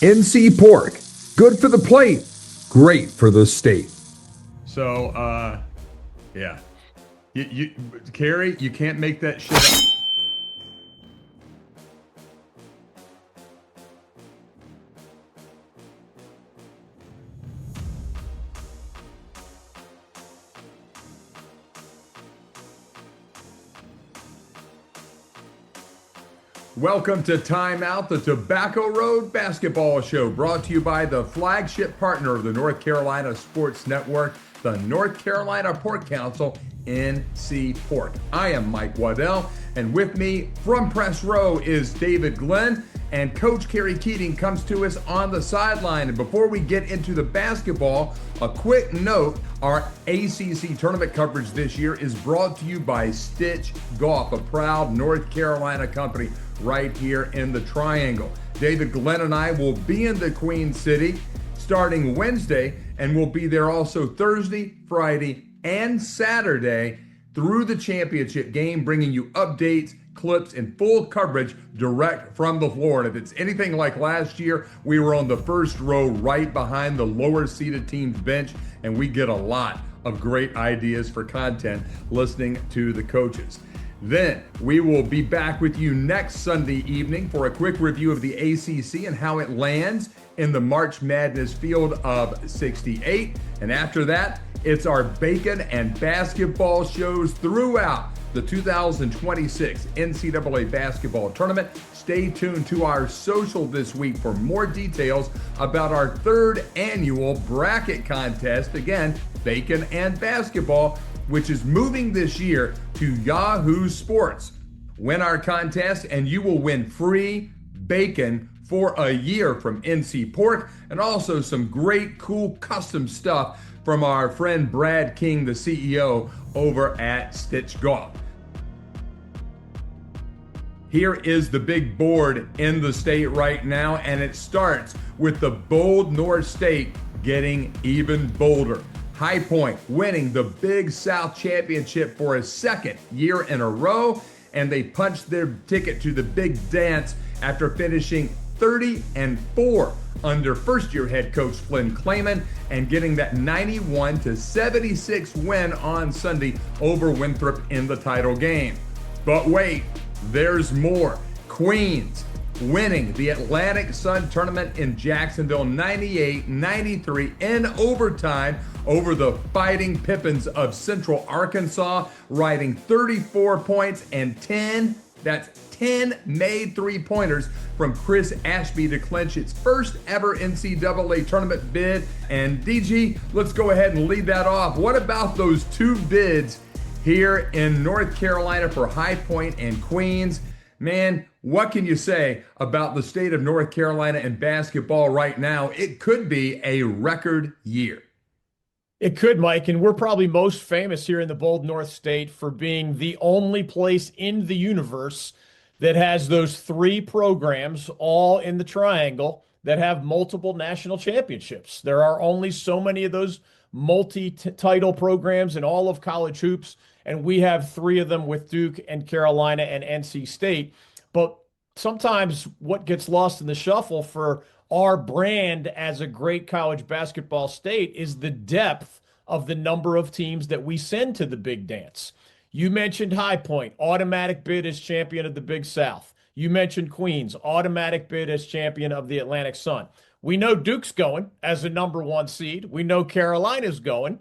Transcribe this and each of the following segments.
NC Pork. Good for the plate, great for the state. So, yeah. Kerry, you can't make that shit up. Welcome to Time Out, the Tobacco Road Basketball Show, brought to you by the flagship partner of the North Carolina Sports Network, the North Carolina Pork Council, NC Pork. I am Mike Waddell, and with me from Press Row is David Glenn, and Coach Kerry Keating comes to us on the sideline. And before we get into the basketball, a quick note, our ACC tournament coverage this year is brought to you by Stitch Golf, a proud North Carolina company right here in the Triangle. David Glenn and I will be in the Queen City starting Wednesday, and we'll be there also Thursday, Friday, and Saturday through the championship game, bringing you updates, clips, and full coverage direct from the floor. And if it's anything like last year, we were on the first row right behind the lower seated team's bench, and we get a lot of great ideas for content listening to the coaches. Then we will be back with you next Sunday evening for a quick review of the ACC and how it lands in the March Madness field of 68. And after that, it's our bacon and basketball shows throughout the 2026 NCAA basketball tournament. Stay tuned to our social this week for more details about our third annual bracket contest. Again, bacon and basketball, which is moving this year to Yahoo Sports. Win our contest and you will win free bacon for a year from NC Pork, and also some great cool custom stuff from our friend Brad King, the CEO over at Stitch Golf. Here is the big board in the state right now, and it starts with the bold North State getting even bolder. High Point winning the Big South Championship for a second year in a row, and they punched their ticket to the big dance after finishing 30-4 under first-year head coach Flynn Clayman and getting that 91-76 win on Sunday over Winthrop in the title game. But wait, there's more. Queens winning the Atlantic Sun Tournament in Jacksonville 98-93 in overtime over the Fighting Pippins of Central Arkansas, riding 34 points and 10 made three-pointers from Chris Ashby to clinch its first ever NCAA tournament bid. And DG, let's go ahead and lead that off. What about those two bids here in North Carolina for High Point and Queens? Man, what can you say about the state of North Carolina and basketball right now? It could be a record year. It could, Mike, and we're probably most famous here in the bold North State for being the only place in the universe that has those three programs all in the triangle that have multiple national championships. There are only so many of those multi-title programs in all of college hoops, and we have three of them with Duke and Carolina and NC State. But sometimes what gets lost in the shuffle for our brand as a great college basketball state is the depth of the number of teams that we send to the big dance. You mentioned High Point, automatic bid as champion of the Big South. You mentioned Queens, automatic bid as champion of the Atlantic Sun. We know Duke's going as a number one seed. We know Carolina's going.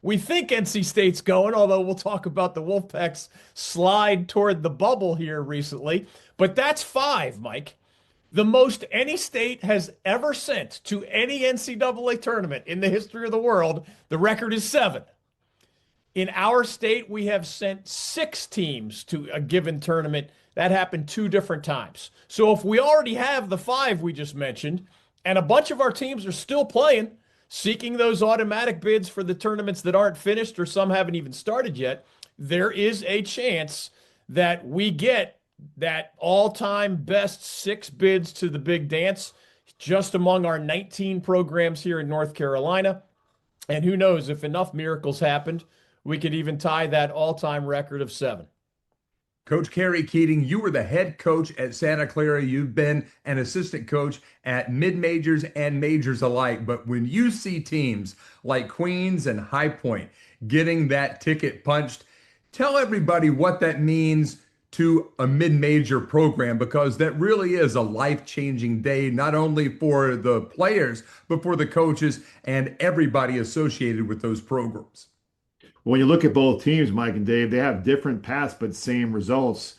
We think NC State's going, although we'll talk about the Wolfpack's slide toward the bubble here recently. But that's five, Mike. The most any state has ever sent to any NCAA tournament in the history of the world, the record is 7. In our state, we have sent 6 teams to a given tournament. That happened 2 different times. So if we already have the 5 we just mentioned, and a bunch of our teams are still playing, seeking those automatic bids for the tournaments that aren't finished or some haven't even started yet, there is a chance that we get that all-time best 6 bids to the big dance just among our 19 programs here in North Carolina. And who knows, if enough miracles happened, we could even tie that all-time record of 7. Coach Kerry Keating, you were the head coach at Santa Clara. You've been an assistant coach at mid-majors and majors alike. But when you see teams like Queens and High Point getting that ticket punched, tell everybody what that means to a mid-major program, because that really is a life-changing day, not only for the players, but for the coaches and everybody associated with those programs. When you look at both teams, Mike and Dave, they have different paths but same results.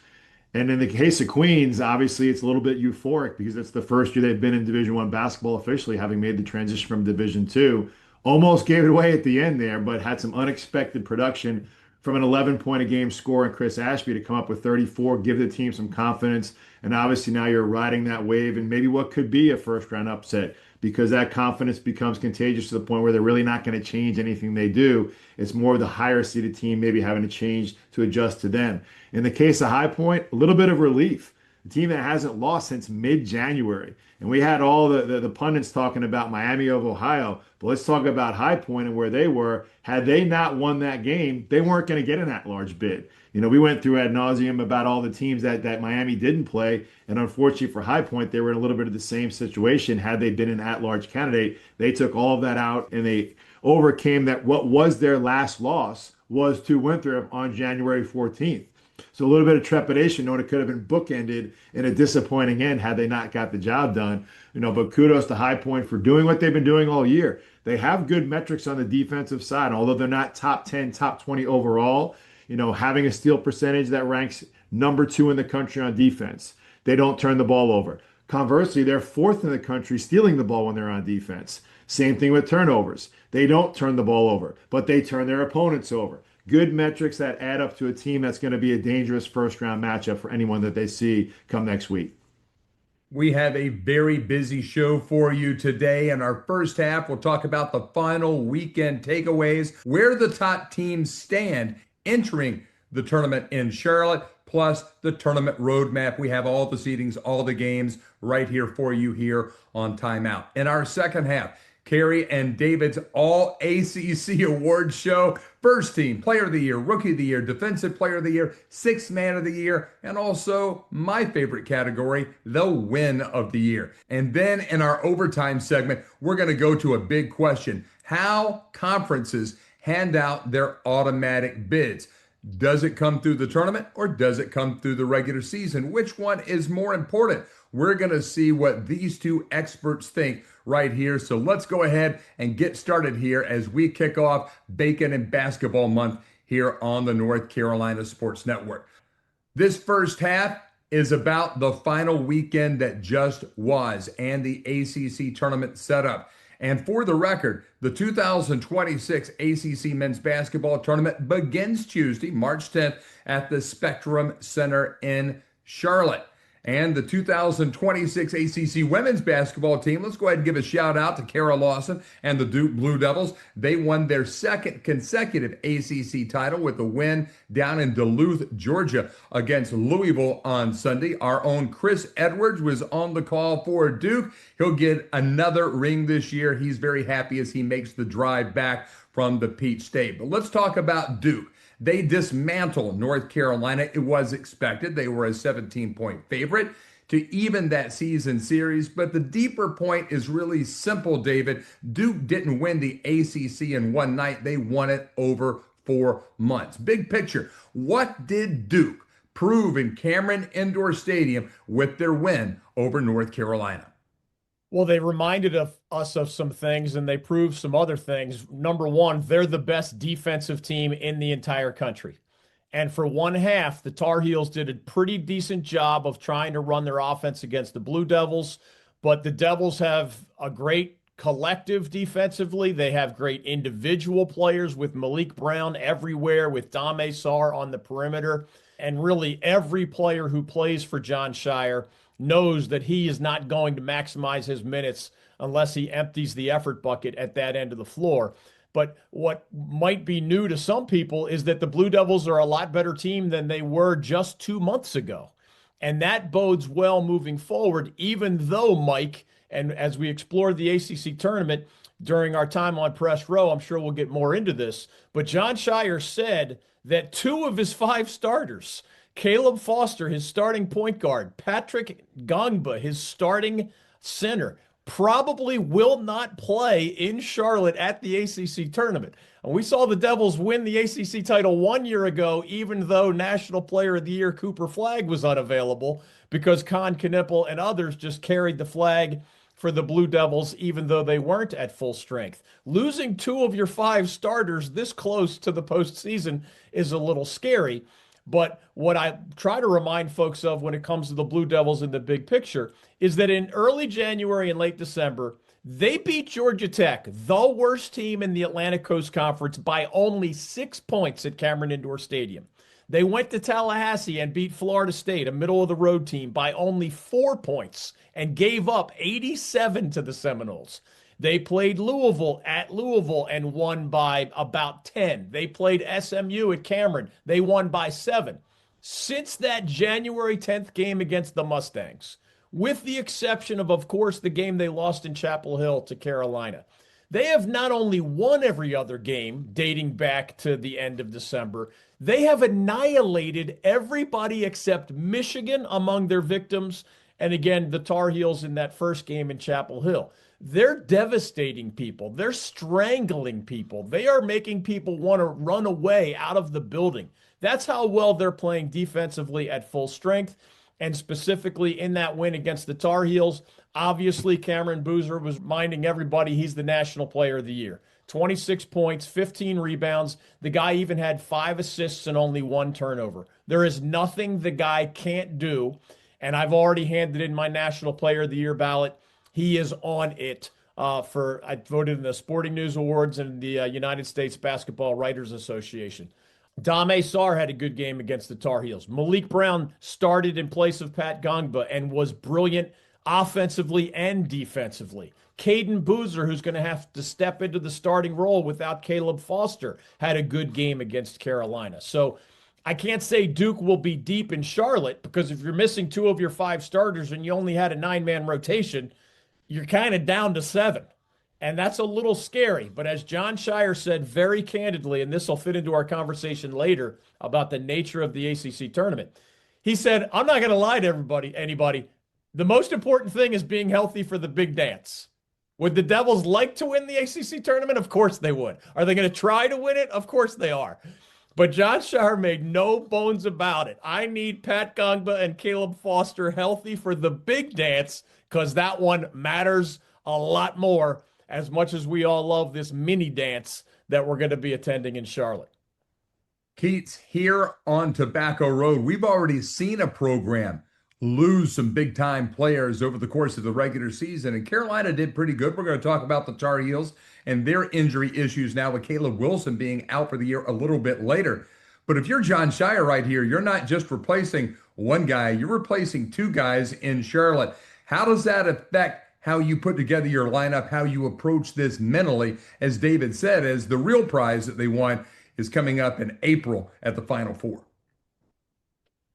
And in the case of Queens, obviously it's a little bit euphoric because it's the first year they've been in Division One basketball officially, having made the transition from Division Two. Almost gave it away at the end there, but had some unexpected production from an 11-point a game score and Chris Ashby to come up with 34, give the team some confidence. And obviously now you're riding that wave and maybe what could be a first-round upset, because that confidence becomes contagious to the point where they're really not going to change anything they do. It's more of the higher seeded team maybe having to change to adjust to them. In the case of High Point, a little bit of relief. A team that hasn't lost since mid-January. And we had all the pundits talking about Miami of Ohio. But let's talk about High Point and where they were. Had they not won that game, they weren't going to get in that large bid. You know, we went through ad nauseum about all the teams that Miami didn't play. And unfortunately for High Point, they were in a little bit of the same situation. Had they been an at-large candidate, they took all of that out and they overcame that. What was their last loss was to Winthrop on January 14th. So a little bit of trepidation, knowing it could have been bookended in a disappointing end had they not got the job done. You know, but kudos to High Point for doing what they've been doing all year. They have good metrics on the defensive side, although they're not top 10, top 20 overall. You know, having a steal percentage that ranks number 2 in the country on defense. They don't turn the ball over. Conversely, they're 4th in the country stealing the ball when they're on defense. Same thing with turnovers. They don't turn the ball over, but they turn their opponents over. Good metrics that add up to a team that's going to be a dangerous first-round matchup for anyone that they see come next week. We have a very busy show for you today. In our first half, we'll talk about the final weekend takeaways, where the top teams stand entering the tournament in Charlotte, plus the tournament roadmap. We have all the seedings, all the games right here for you here on Timeout. In our second half, Kerry and David's all ACC awards show. First team, player of the year, rookie of the year, defensive player of the year, sixth man of the year, and also my favorite category, the win of the year. And then in our overtime segment, we're going to go to a big question: how conferences hand out their automatic bids. Does it come through the tournament or does it come through the regular season? Which one is more important? We're going to see what these two experts think right here. So let's go ahead and get started here as we kick off Bacon and Basketball Month here on the North Carolina Sports Network. This first half is about the final weekend that just was and the ACC tournament setup. And for the record, the 2026 ACC Men's Basketball Tournament begins Tuesday, March 10th at the Spectrum Center in Charlotte. And the 2026 ACC Women's Basketball team, let's go ahead and give a shout out to Kara Lawson and the Duke Blue Devils. They won their second consecutive ACC title with a win down in Duluth, Georgia against Louisville on Sunday. Our own Chris Edwards was on the call for Duke. He'll get another ring this year. He's very happy as he makes the drive back from the Peach State. But let's talk about Duke. They dismantled North Carolina. It was expected. They were a 17-point favorite to even that season series. But the deeper point is really simple, David. Duke didn't win the ACC in one night. They won it over 4 months. Big picture. What did Duke prove in Cameron Indoor Stadium with their win over North Carolina? Well, they reminded us of some things, and they proved some other things. Number one, they're the best defensive team in the entire country. And for one half, the Tar Heels did a pretty decent job of trying to run their offense against the Blue Devils. But the Devils have a great collective defensively. They have great individual players with Malik Brown everywhere, with Dame Sarr on the perimeter. And really every player who plays for John Shire knows that he is not going to maximize his minutes unless he empties the effort bucket at that end of the floor. But what might be new to some people is that the Blue Devils are a lot better team than they were just 2 months ago. And that bodes well moving forward, even though, Mike, and as we explore the ACC tournament during our time on Press Row, I'm sure we'll get more into this, but John Shire said that 2 of his 5 starters Caleb Foster, his starting point guard. Patrick Gongba, his starting center, probably will not play in Charlotte at the ACC tournament. And we saw the Devils win the ACC title 1 year ago, even though National Player of the Year Cooper Flagg was unavailable because Con Knippel and others just carried the flag for the Blue Devils, even though they weren't at full strength. Losing 2 of your 5 starters this close to the postseason is a little scary. But what I try to remind folks of when it comes to the Blue Devils in the big picture is that in early January and late December, they beat Georgia Tech, the worst team in the Atlantic Coast Conference, by only 6 points at Cameron Indoor Stadium. They went to Tallahassee and beat Florida State, a middle-of-the-road team, by only 4 points and gave up 87 to the Seminoles. They played Louisville at Louisville and won by about 10. They played SMU at Cameron. They won by 7. Since that January 10th game against the Mustangs, with the exception of course, the game they lost in Chapel Hill to Carolina, they have not only won every other game dating back to the end of December, they have annihilated everybody except Michigan among their victims, and again, the Tar Heels in that first game in Chapel Hill. They're devastating people. They're strangling people. They are making people want to run away out of the building. That's how well they're playing defensively at full strength. And specifically in that win against the Tar Heels, obviously Cameron Boozer was reminding everybody he's the National Player of the Year. 26 points, 15 rebounds. The guy even had 5 assists and only 1 turnover. There is nothing the guy can't do. And I've already handed in my National Player of the Year ballot. He is on it I voted in the Sporting News Awards and the United States Basketball Writers Association. Dame Sarr had a good game against the Tar Heels. Malik Brown started in place of Pat Gongba and was brilliant offensively and defensively. Caden Boozer, who's going to have to step into the starting role without Caleb Foster, had a good game against Carolina. So I can't say Duke will be deep in Charlotte because if you're missing 2 of your 5 starters and you only had a 9-man rotation, you're kind of down to 7. And that's a little scary. But as John Shire said very candidly, and this will fit into our conversation later about the nature of the ACC tournament, he said, I'm not going to lie to anybody. The most important thing is being healthy for the big dance. Would the Devils like to win the ACC tournament? Of course they would. Are they going to try to win it? Of course they are. But John Shire made no bones about it. I need Pat Gongba and Caleb Foster healthy for the big dance because that one matters a lot more, as much as we all love this mini dance that we're going to be attending in Charlotte. Keats, here on Tobacco Road, we've already seen a program lose some big-time players over the course of the regular season, and Carolina did pretty good. We're going to talk about the Tar Heels and their injury issues now with Caleb Wilson being out for the year a little bit later. But if you're John Shire right here, you're not just replacing one guy, you're replacing 2 guys in Charlotte. How does that affect how you put together your lineup, how you approach this mentally? As David said, as the real prize that they want is coming up in April at the Final Four.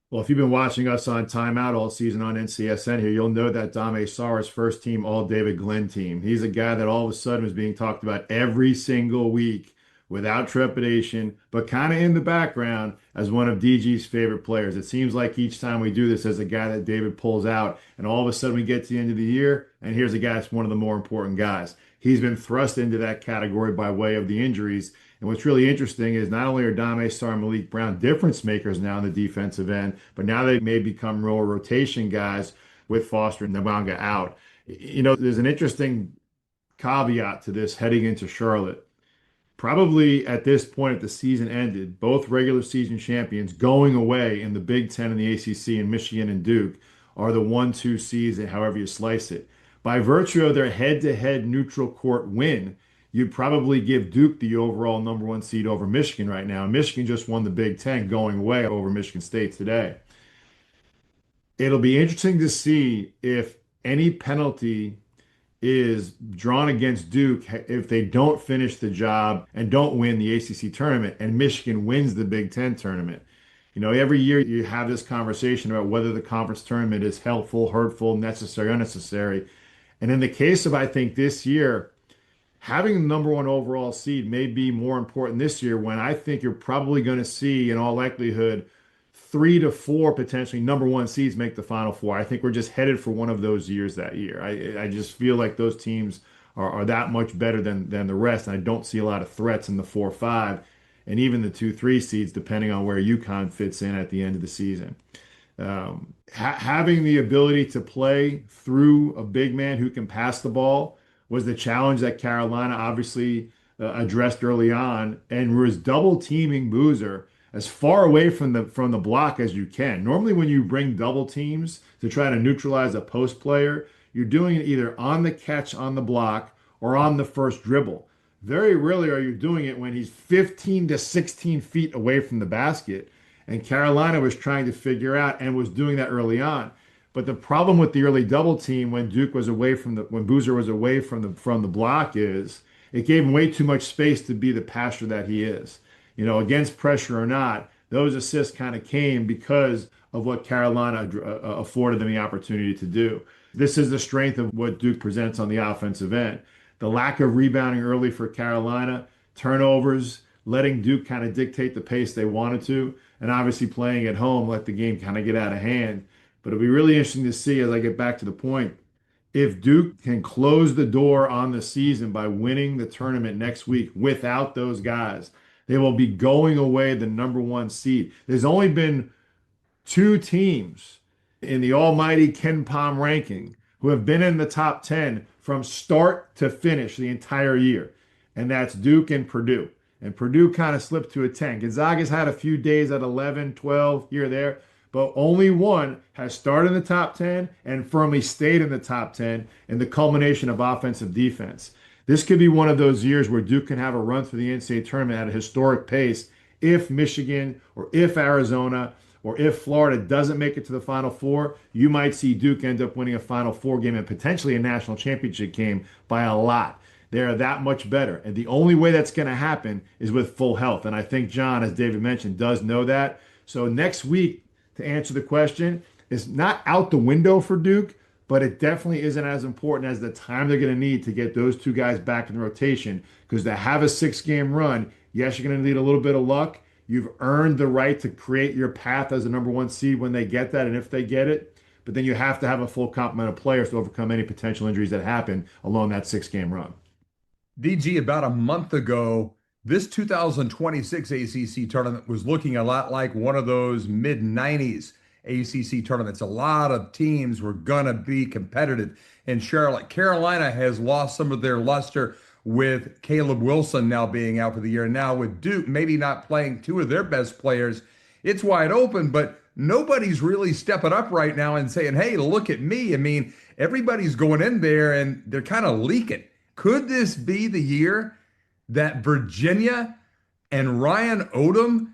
Well, if you've been watching us on Timeout all season on NCSN here, you'll know that Dame Sarr's first team All-David Glenn team. He's a guy that all of a sudden was being talked about every single week without trepidation, but kind of in the background as one of DG's favorite players. It seems like each time we do this as a guy that David pulls out, and all of a sudden we get to the end of the year, and here's a guy that's one of the more important guys. He's been thrust into that category by way of the injuries. And what's really interesting is not only are Dame Sarr and Malik Brown difference makers now on the defensive end, but now they may become more rotation guys with Foster and Nabanga out. You know, there's an interesting caveat to this heading into Charlotte. Probably at this point, if the season ended, both regular season champions going away in the Big Ten and the ACC and Michigan and Duke are the 1-2 seeds, however you slice it. By virtue of their head-to-head neutral court win, you'd probably give Duke the overall number 1 seed over Michigan right now. Michigan just won the Big Ten going away over Michigan State today. It'll be interesting to see if any penalty is drawn against Duke if they don't finish the job and don't win the ACC tournament and Michigan wins the Big Ten tournament. You know, every year you have this conversation about whether the conference tournament is helpful, hurtful, necessary, unnecessary. And in the case of, I think, this year, having the number 1 overall seed may be more important this year when I think you're probably going to see, in all likelihood, 3 to 4 potentially number one seeds make the Final Four. I think we're just headed for one of those years that year. I just feel like those teams are that much better than the rest. And I don't see a lot of threats in the 4-5 and even the 2-3 seeds, depending on where UConn fits in at the end of the season. Having the ability to play through a big man who can pass the ball was the challenge that Carolina obviously addressed early on, and was double teaming Boozer as far away from the block as you can. Normally, when you bring double teams to try to neutralize a post player, you're doing it either on the catch on the block or on the first dribble. Very rarely are you doing it when he's 15 to 16 feet away from the basket. And Carolina was trying to figure out and was doing that early on. But the problem with the early double team when when Boozer was away from the block is it gave him way too much space to be the passer that he is. Against pressure or not, those assists kind of came because of what Carolina afforded them the opportunity to do. This is the strength of what Duke presents on the offensive end. The lack of rebounding early for Carolina, turnovers, letting Duke kind of dictate the pace they wanted to, and obviously playing at home let the game kind of get out of hand. But it'll be really interesting to see, as I get back to the point, if Duke can close the door on the season by winning the tournament next week without those guys, they will be going away the number one seed. There's only been 2 teams in the almighty Ken Pom ranking who have been in the top 10 from start to finish the entire year, and that's Duke and Purdue. And Purdue kind of slipped to a 10. Gonzaga's had a few days at 11, 12, here or there, but only one has started in the top 10 and firmly stayed in the top 10 in the culmination of offensive defense. This could be one of those years where Duke can have a run through the NCAA tournament at a historic pace if Michigan or if Arizona or if Florida doesn't make it to the Final Four. You might see Duke end up winning a Final Four game and potentially a national championship game by a lot. They're that much better. And the only way that's going to happen is with full health. And I think John, as David mentioned, does know that. So next week, to answer the question, is not out the window for Duke, but it definitely isn't as important as the time they're going to need to get those 2 guys back in the rotation. Because to have a 6-game run, yes, you're going to need a little bit of luck. You've earned the right to create your path as a number one seed when they get that and if they get it. But then you have to have a full complement of players to overcome any potential injuries that happen along that 6-game run. DG, about a month ago, this 2026 ACC tournament was looking a lot like one of those mid-90s ACC tournaments. A lot of teams were going to be competitive in Charlotte. Carolina has lost some of their luster with Caleb Wilson now being out for the year. Now with Duke maybe not playing 2 of their best players, it's wide open, but nobody's really stepping up right now and saying, hey, look at me. I mean, everybody's going in there and they're kind of leaking. Could this be the year that Virginia and Ryan Odom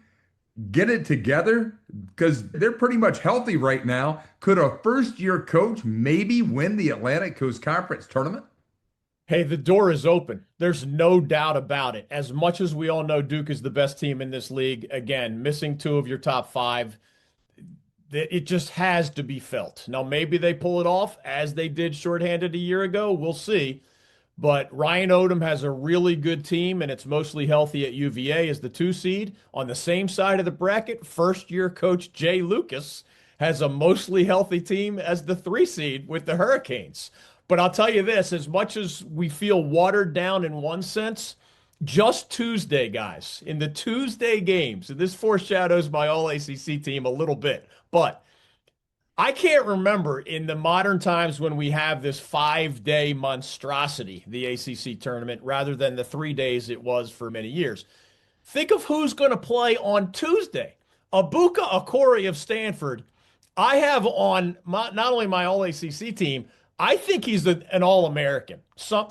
get it together? Because they're pretty much healthy right now. Could a first-year coach maybe win the Atlantic Coast Conference tournament? Hey, the door is open. There's no doubt about it. As much as we all know Duke is the best team in this league, again, missing 2 of your top 5, it just has to be felt. Now, maybe they pull it off as they did shorthanded a year ago. We'll see. But Ryan Odom has a really good team, and it's mostly healthy at UVA as the 2 seed. On the same side of the bracket, first-year coach Jay Lucas has a mostly healthy team as the 3 seed with the Hurricanes. But I'll tell you this, as much as we feel watered down in one sense, just Tuesday, guys, in the Tuesday games, and this foreshadows my All-ACC team a little bit, but I can't remember in the modern times when we have this 5-day monstrosity, the ACC tournament, rather than the 3 days it was for many years. Think of who's going to play on Tuesday. Abuka Akori of Stanford, I have on not only my All-ACC team, I think he's an All-American.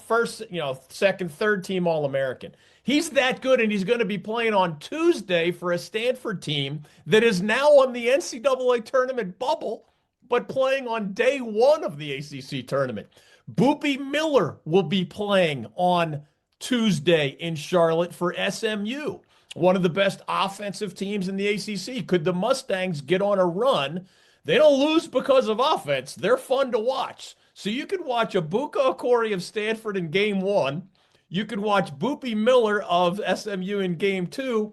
First, second, third team All-American. He's that good, and he's going to be playing on Tuesday for a Stanford team that is now on the NCAA tournament bubble, but playing on day one of the ACC tournament. Boopy Miller will be playing on Tuesday in Charlotte for SMU, one of the best offensive teams in the ACC. Could the Mustangs get on a run? They don't lose because of offense. They're fun to watch. So you could watch Abuka Akori of Stanford in game 1. You could watch Boopy Miller of SMU in game 2.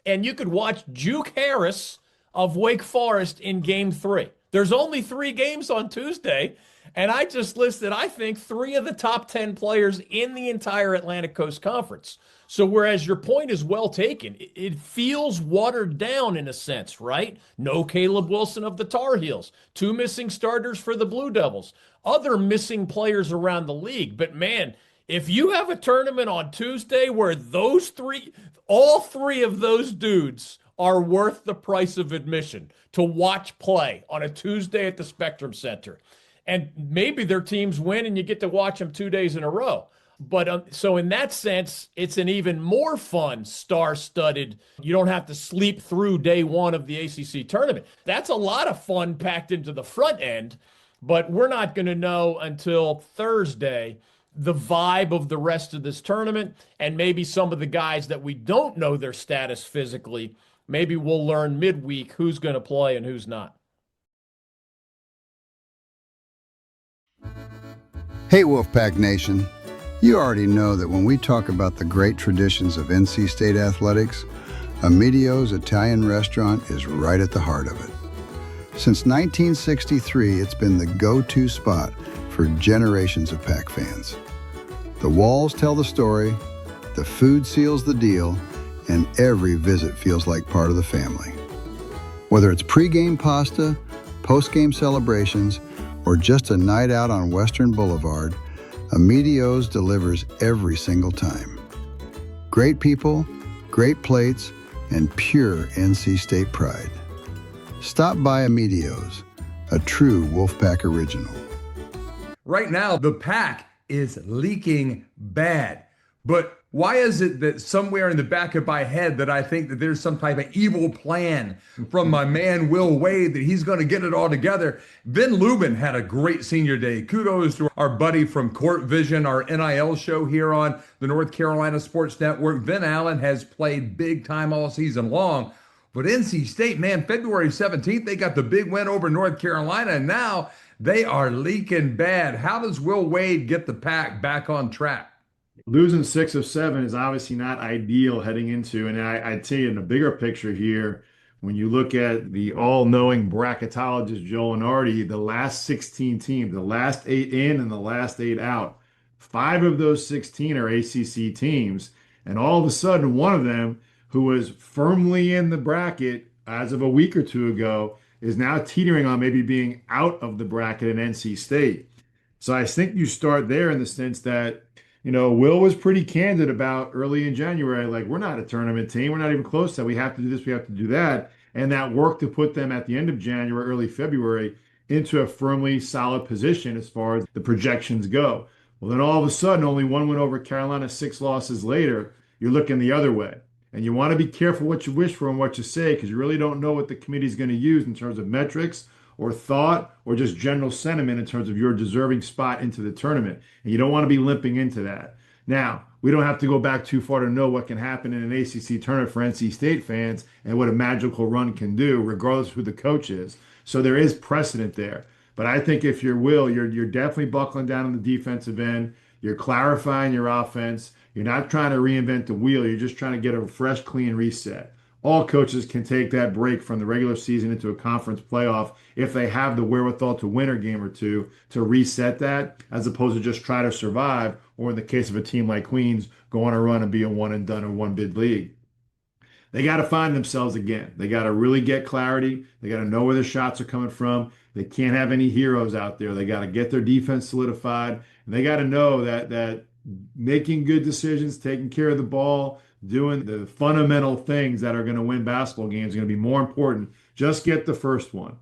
And you could watch Juke Harris of Wake Forest in game 3. There's only 3 games on Tuesday, and I just listed, I think, 3 of the top 10 players in the entire Atlantic Coast Conference. So whereas your point is well taken, it feels watered down in a sense, right? No Caleb Wilson of the Tar Heels, 2 missing starters for the Blue Devils, other missing players around the league. But man, if you have a tournament on Tuesday where all 3 of those dudes are worth the price of admission to watch play on a Tuesday at the Spectrum Center, and maybe their teams win and you get to watch them 2 days in a row. But so in that sense, it's an even more fun, star-studded, you don't have to sleep through day 1 of the ACC tournament. That's a lot of fun packed into the front end, but we're not going to know until Thursday the vibe of the rest of this tournament, and maybe some of the guys that we don't know their status physically, maybe we'll learn midweek who's going to play and who's not. Hey, Wolfpack Nation. You already know that when we talk about the great traditions of NC State athletics, Amedio's Italian restaurant is right at the heart of it. Since 1963, it's been the go-to spot for generations of Pack fans. The walls tell the story, the food seals the deal, and every visit feels like part of the family. Whether it's pre-game pasta, post-game celebrations, or just a night out on Western Boulevard, Amedio's delivers every single time. Great people, great plates, and pure NC State pride. Stop by Amedio's, a true Wolfpack original. Right now, the Pack is leaking bad. But why is it that somewhere in the back of my head that I think that there's some type of evil plan from my man Will Wade that he's going to get it all together? Vin Lubin had a great senior day. Kudos to our buddy from Court Vision, our NIL show here on the North Carolina Sports Network. Vin Allen has played big time all season long. But NC State, man, February 17th, they got the big win over North Carolina, and now they are leaking bad. How does Will Wade get the Pack back on track? Losing 6 of 7 is obviously not ideal heading into, and I'd tell you in a bigger picture here, when you look at the all-knowing bracketologist Joe Lenardi, the last 16 teams, the last 8 in and the last 8 out, 5 of those 16 are ACC teams, and all of a sudden one of them, who was firmly in the bracket as of a week or 2 ago, is now teetering on maybe being out of the bracket in NC State. So I think you start there in the sense that, Will was pretty candid about early in January, like, we're not a tournament team. We're not even close to that. We have to do this. We have to do that. And that worked to put them at the end of January, early February, into a firmly solid position as far as the projections go. Well, then all of a sudden, only 1 win over Carolina, 6 losses later, you're looking the other way. And you want to be careful what you wish for and what you say, because you really don't know what the committee is going to use in terms of metrics or thought or just general sentiment in terms of your deserving spot into the tournament. And you don't want to be limping into that. Now, we don't have to go back too far to know what can happen in an ACC tournament for NC State fans and what a magical run can do, regardless of who the coach is. So there is precedent there. But I think if you're Will, you're definitely buckling down on the defensive end. You're clarifying your offense. You're not trying to reinvent the wheel. You're just trying to get a fresh, clean reset. All coaches can take that break from the regular season into a conference playoff if they have the wherewithal to win a game or two to reset that, as opposed to just try to survive, or in the case of a team like Queens, go on a run and be a one and done or one bid league. They got to find themselves again. They got to really get clarity. They got to know where the shots are coming from. They can't have any heroes out there. They got to get their defense solidified. And they got to know that making good decisions, taking care of the ball, doing the fundamental things that are going to win basketball games is going to be more important. Just get the first one.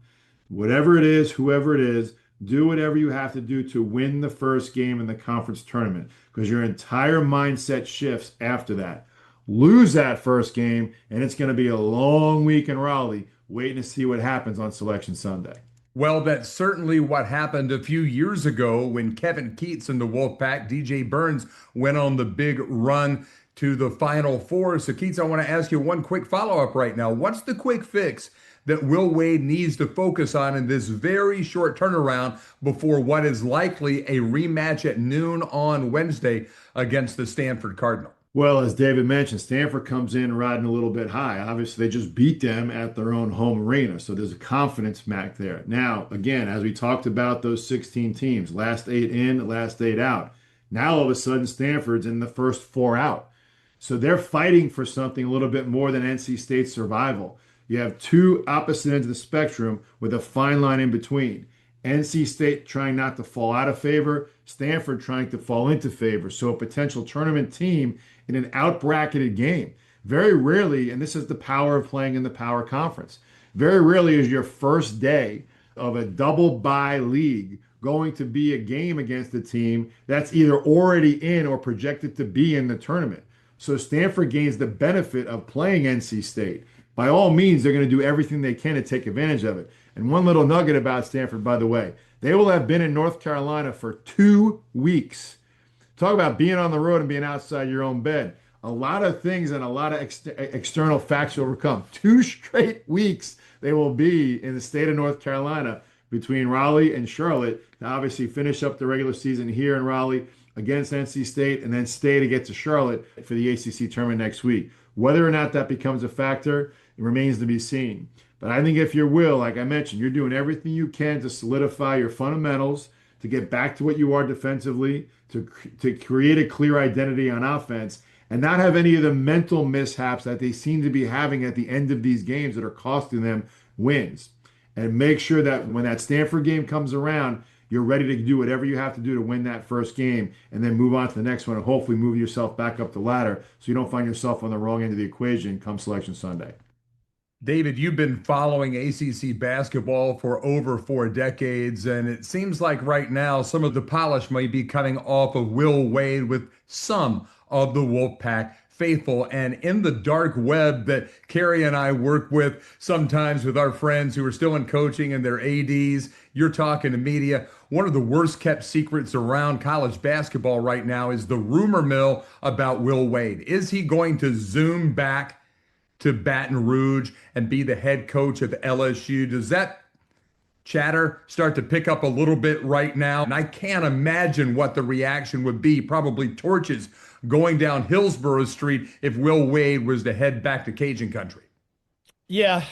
Whatever it is, whoever it is, do whatever you have to do to win the first game in the conference tournament, because your entire mindset shifts after that. Lose that first game, and it's going to be a long week in Raleigh waiting to see what happens on Selection Sunday. Well, that's certainly what happened a few years ago when Kevin Keats and the Wolfpack, DJ Burns, went on the big run to the Final Four. So, Keats, I want to ask you one quick follow-up right now. What's the quick fix that Will Wade needs to focus on in this very short turnaround before what is likely a rematch at noon on Wednesday against the Stanford Cardinal? Well, as David mentioned, Stanford comes in riding a little bit high. Obviously, they just beat them at their own home arena. So there's a confidence back there. Now, again, as we talked about those 16 teams, last 8 in, last 8 out. Now, all of a sudden, Stanford's in the first 4 out. So they're fighting for something a little bit more than NC State's survival. You have two opposite ends of the spectrum with a fine line in between. NC State trying not to fall out of favor, Stanford trying to fall into favor. So a potential tournament team in an out-bracketed game. Very rarely, and this is the power of playing in the Power Conference, very rarely is your first day of a double bye league going to be a game against a team that's either already in or projected to be in the tournament. So Stanford gains the benefit of playing NC State. By all means, they're going to do everything they can to take advantage of it. And one little nugget about Stanford, by the way, they will have been in North Carolina for 2 weeks. Talk about being on the road and being outside your own bed. A lot of things and a lot of external facts will overcome. 2 straight weeks they will be in the state of North Carolina between Raleigh and Charlotte to obviously finish up the regular season here in Raleigh against NC State and then stay to get to Charlotte for the ACC tournament next week. Whether or not that becomes a factor, it remains to be seen. But I think if you will, like I mentioned, you're doing everything you can to solidify your fundamentals, to get back to what you are defensively, to create a clear identity on offense, and not have any of the mental mishaps that they seem to be having at the end of these games that are costing them wins. And make sure that when that Stanford game comes around, you're ready to do whatever you have to do to win that first game and then move on to the next one and hopefully move yourself back up the ladder so you don't find yourself on the wrong end of the equation come Selection Sunday. David, you've been following ACC basketball for over 4 decades, and it seems like right now some of the polish may be coming off of Will Wade with some of the Wolfpack faithful. And in the dark web that Kerry and I work with sometimes with our friends who are still in coaching and their ADs, you're talking to media. One of the worst kept secrets around college basketball right now is the rumor mill about Will Wade. Is he going to zoom back to Baton Rouge and be the head coach of LSU? Does that chatter start to pick up a little bit right now? And I can't imagine what the reaction would be. Probably torches going down Hillsborough Street if Will Wade was to head back to Cajun country. Yeah,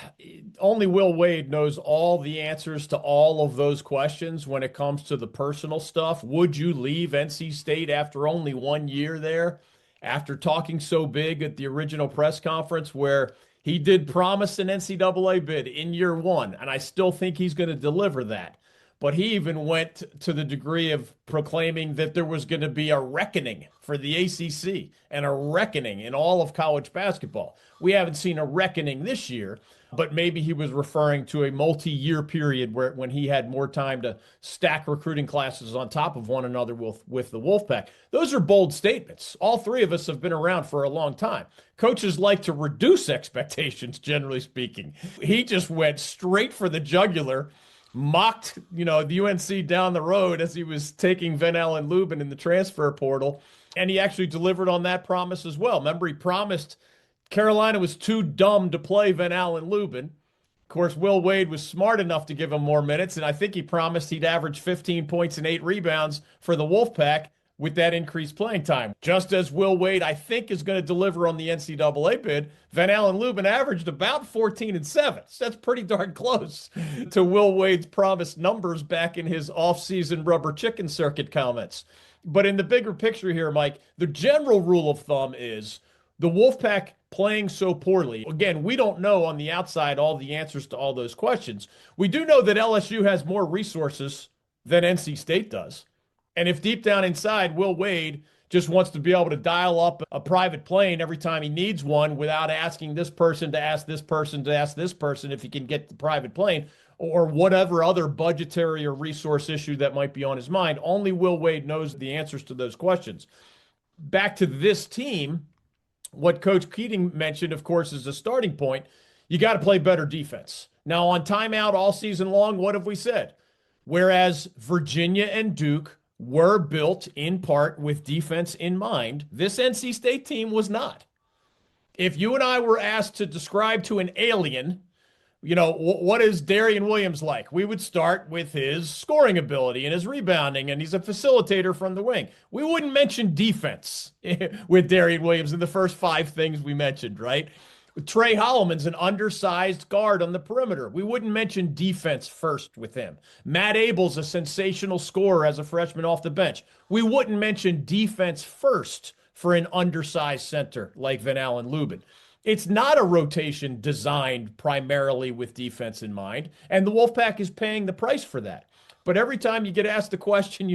only Will Wade knows all the answers to all of those questions when it comes to the personal stuff. Would you leave NC State after only 1 year there? After talking so big at the original press conference where he did promise an NCAA bid in year 1, and I still think he's going to deliver that. But he even went to the degree of proclaiming that there was going to be a reckoning for the ACC and a reckoning in all of college basketball. We haven't seen a reckoning this year, but maybe he was referring to a multi-year period when he had more time to stack recruiting classes on top of one another with the Wolfpack. Those are bold statements. All 3 of us have been around for a long time. Coaches like to reduce expectations, generally speaking. He just went straight for the jugular, mocked, the UNC down the road as he was taking Van Allen Lubin in the transfer portal, and he actually delivered on that promise as well. Remember, he promised Carolina was too dumb to play Van Allen Lubin. Of course, Will Wade was smart enough to give him more minutes, and I think he promised he'd average 15 points and 8 rebounds for the Wolfpack with that increased playing time. Just as Will Wade, I think, is going to deliver on the NCAA bid, Van Allen Lubin averaged about 14 and 7. So that's pretty darn close to Will Wade's promised numbers back in his offseason rubber chicken circuit comments. But in the bigger picture here, Mike, the general rule of thumb is the Wolfpack playing so poorly. Again, we don't know on the outside all the answers to all those questions. We do know that LSU has more resources than NC State does. And if deep down inside, Will Wade just wants to be able to dial up a private plane every time he needs one without asking this person to ask this person to ask this person if he can get the private plane or whatever other budgetary or resource issue that might be on his mind, only Will Wade knows the answers to those questions. Back to this team, what Coach Keating mentioned, of course, is the starting point. You got to play better defense. Now, on timeout all season long, what have we said? Whereas Virginia and Duke were built in part with defense in mind, this NC State team was not. If you and I were asked to describe to an alien What is Darian Williams like? We would start with his scoring ability and his rebounding, and he's a facilitator from the wing. We wouldn't mention defense with Darian Williams in the first 5 things we mentioned, right? Trey Holloman's an undersized guard on the perimeter. We wouldn't mention defense first with him. Matt Abel's a sensational scorer as a freshman off the bench. We wouldn't mention defense first for an undersized center like Van Allen Lubin. It's not a rotation designed primarily with defense in mind, and the Wolfpack is paying the price for that. But every time you get asked the question,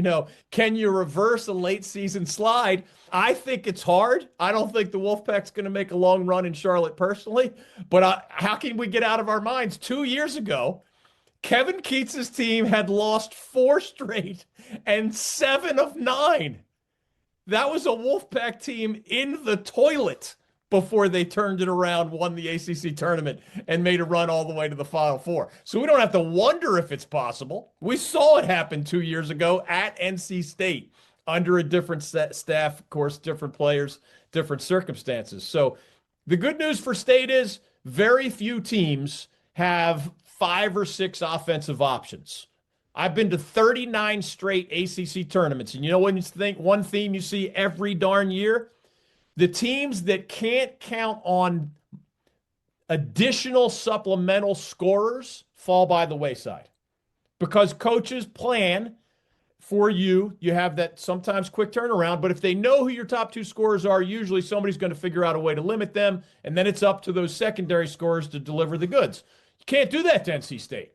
can you reverse a late season slide? I think it's hard. I don't think the Wolfpack's going to make a long run in Charlotte personally, but how can we get out of our minds? 2 years ago, Kevin Keats's team had lost 4 straight and 7 of 9. That was a Wolfpack team in the toilet before they turned it around, won the ACC tournament, and made a run all the way to the Final Four. So we don't have to wonder if it's possible. We saw it happen 2 years ago at NC State under a different staff, of course, different players, different circumstances. So the good news for State is very few teams have 5 or 6 offensive options. I've been to 39 straight ACC tournaments, and when you think one theme you see every darn year? The teams that can't count on additional supplemental scorers fall by the wayside because coaches plan for you. You have that sometimes quick turnaround, but if they know who your top 2 scorers are, usually somebody's going to figure out a way to limit them, and then it's up to those secondary scorers to deliver the goods. You can't do that to NC State.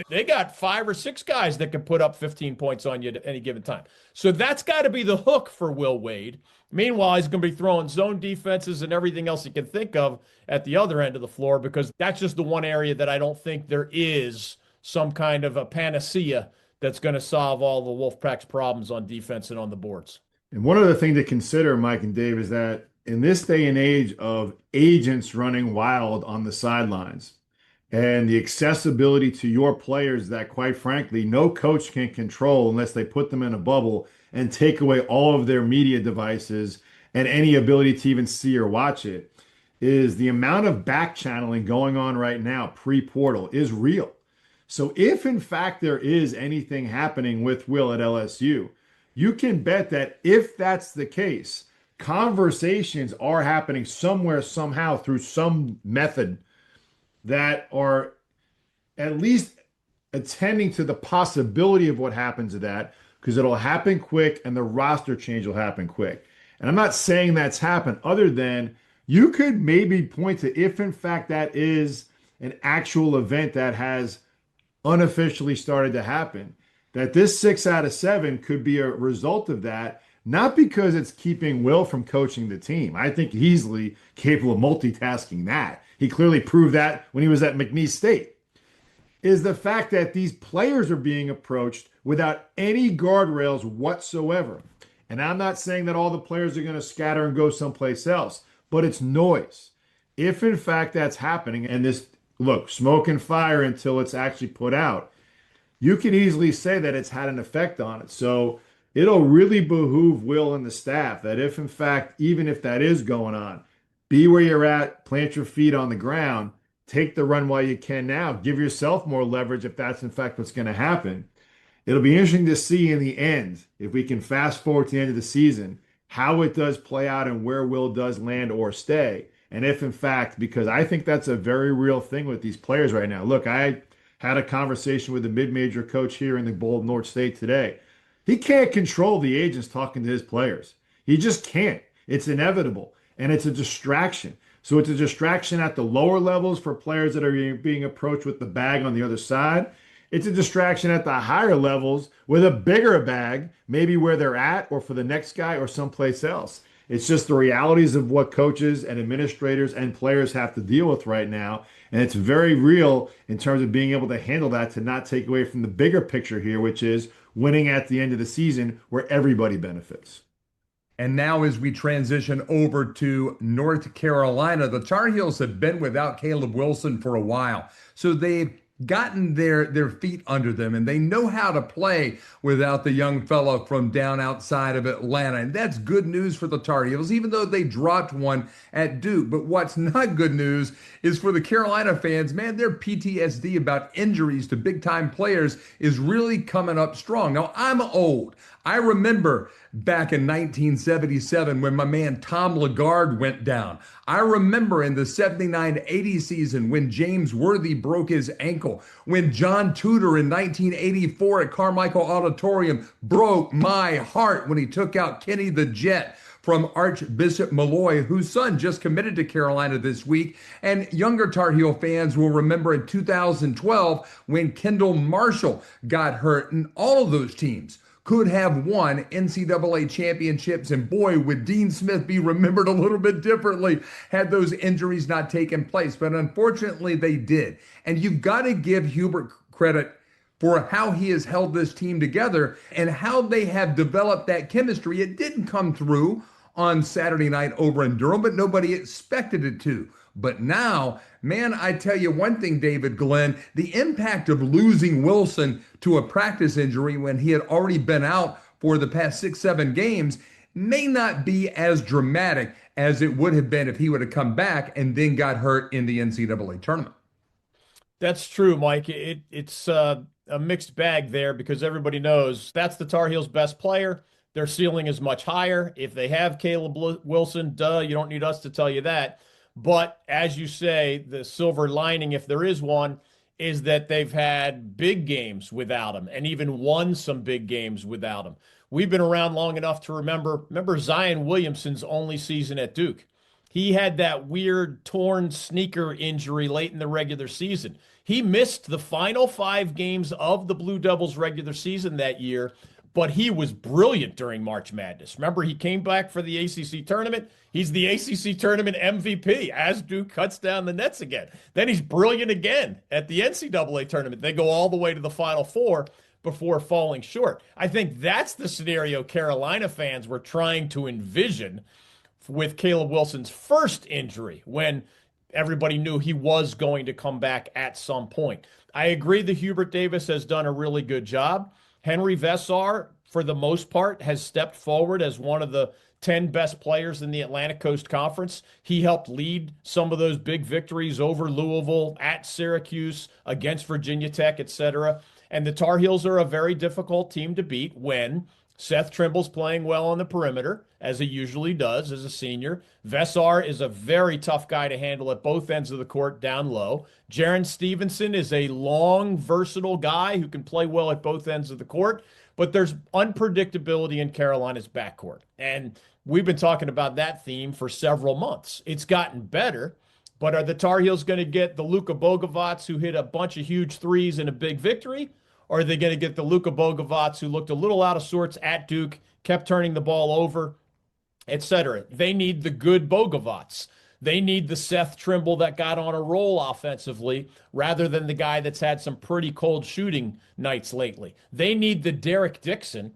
They got 5 or 6 guys that can put up 15 points on you at any given time. So that's got to be the hook for Will Wade. Meanwhile, he's going to be throwing zone defenses and everything else he can think of at the other end of the floor because that's just the one area that I don't think there is some kind of a panacea that's going to solve all the Wolfpack's problems on defense and on the boards. And one other thing to consider, Mike and Dave, is that in this day and age of agents running wild on the sidelines, and the accessibility to your players that, quite frankly, no coach can control unless they put them in a bubble and take away all of their media devices and any ability to even see or watch it, is the amount of back channeling going on right now pre-portal is real. So if, in fact, there is anything happening with Will at LSU, you can bet that if that's the case, conversations are happening somewhere, somehow, through some method that are at least attending to the possibility of what happens to that, because it'll happen quick and the roster change will happen quick. And I'm not saying that's happened, other than you could maybe point to if in fact that is an actual event that has unofficially started to happen, that this 6 out of 7 could be a result of that, not because it's keeping Will from coaching the team. I think he's easily capable of multitasking that. He clearly proved that when he was at McNeese State. Is the fact that these players are being approached without any guardrails whatsoever. And I'm not saying that all the players are going to scatter and go someplace else, but it's noise. If in fact that's happening, and this, look, smoke and fire until it's actually put out, you can easily say that it's had an effect on it. So it'll really behoove Will and the staff that if in fact, even if that is going on, be where you're at, plant your feet on the ground, take the run while you can now, give yourself more leverage if that's in fact what's going to happen. It'll be interesting to see in the end, if we can fast forward to the end of the season, how it does play out and where Will does land or stay. And if in fact, because I think that's a very real thing with these players right now. Look, I had a conversation with the mid-major coach here in the Bold North State today. He can't control the agents talking to his players. He just can't. It's inevitable. And it's a distraction. So it's a distraction at the lower levels for players that are being approached with the bag on the other side. It's a distraction at the higher levels with a bigger bag, maybe where they're at or for the next guy or someplace else. It's just the realities of what coaches and administrators and players have to deal with right now. And it's very real in terms of being able to handle that, to not take away from the bigger picture here, which is winning at the end of the season where everybody benefits. And now as we transition over to North Carolina, the Tar Heels have been without Caleb Wilson for a while. So they've gotten their feet under them, and they know how to play without the young fellow from down outside of Atlanta. And that's good news for the Tar Heels, even though they dropped one at Duke. But what's not good news is for the Carolina fans, man, their PTSD about injuries to big-time players is really coming up strong. Now, I'm old. I remember back in 1977 when my man Tom Lagarde went down. I remember in the 79-80 season when James Worthy broke his ankle, when John Tudor in 1984 at Carmichael Auditorium broke my heart when he took out Kenny the Jet from Archbishop Malloy, whose son just committed to Carolina this week. And younger Tar Heel fans will remember in 2012 when Kendall Marshall got hurt, and all of those teams could have won NCAA championships. And boy, would Dean Smith be remembered a little bit differently had those injuries not taken place. But unfortunately, they did. And you've got to give Hubert credit for how he has held this team together and how they have developed that chemistry. It didn't come through on Saturday night over in Durham, but nobody expected it to. But now, man, I tell you one thing, David Glenn, the impact of losing Wilson to a practice injury when he had already been out for the past 6-7 games may not be as dramatic as it would have been if he would have come back and then got hurt in the NCAA tournament. That's true, Mike. It's a mixed bag there because everybody knows that's the Tar Heels' best player. Their ceiling is much higher. If they have Caleb Wilson, you don't need us to tell you that. But as you say, the silver lining, if there is one, is that they've had big games without him and even won some big games without him. We've been around long enough to remember Zion Williamson's only season at Duke. He had that weird torn sneaker injury late in the regular season. He missed the final 5 games of the Blue Devils regular season that year, but he was brilliant during March Madness. Remember, he came back for the ACC Tournament. He's the ACC Tournament MVP as Duke cuts down the nets again. Then he's brilliant again at the NCAA Tournament. They go all the way to the Final Four before falling short. I think that's the scenario Carolina fans were trying to envision with Caleb Wilson's first injury when everybody knew he was going to come back at some point. I agree that Hubert Davis has done a really good job. Henry Vessar, for the most part, has stepped forward as one of the 10 best players in the Atlantic Coast Conference. He helped lead some of those big victories over Louisville, at Syracuse, against Virginia Tech, etc. And the Tar Heels are a very difficult team to beat when Seth Trimble's playing well on the perimeter, as he usually does as a senior. Vessar is a very tough guy to handle at both ends of the court down low. Jaron Stevenson is a long, versatile guy who can play well at both ends of the court, but there's unpredictability in Carolina's backcourt. And we've been talking about that theme for several months. It's gotten better, but are the Tar Heels going to get the Luka Bogovacs who hit a bunch of huge threes in a big victory? Or are they going to get the Luka Bogovacs who looked a little out of sorts at Duke, kept turning the ball over, etc.? They need the good Bogovacs. They need the Seth Trimble that got on a roll offensively rather than the guy that's had some pretty cold shooting nights lately. They need the Derek Dixon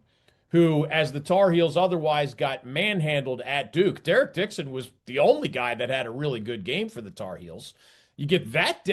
who, as the Tar Heels otherwise got manhandled at Duke. Derek Dixon was the only guy that had a really good game for the Tar Heels. You get that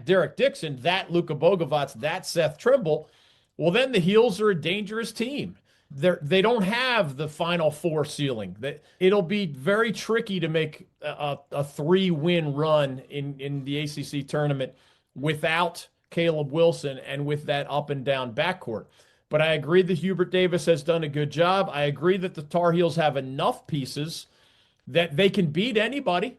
Derek Dixon, that Luka Bogovacs, that Seth Trimble, well, then the Heels are a dangerous team. They don't have the Final Four ceiling. It'll be very tricky to make a 3-win run in the ACC tournament without Caleb Wilson and with that up and down backcourt. But I agree that Hubert Davis has done a good job. I agree that the Tar Heels have enough pieces that they can beat anybody.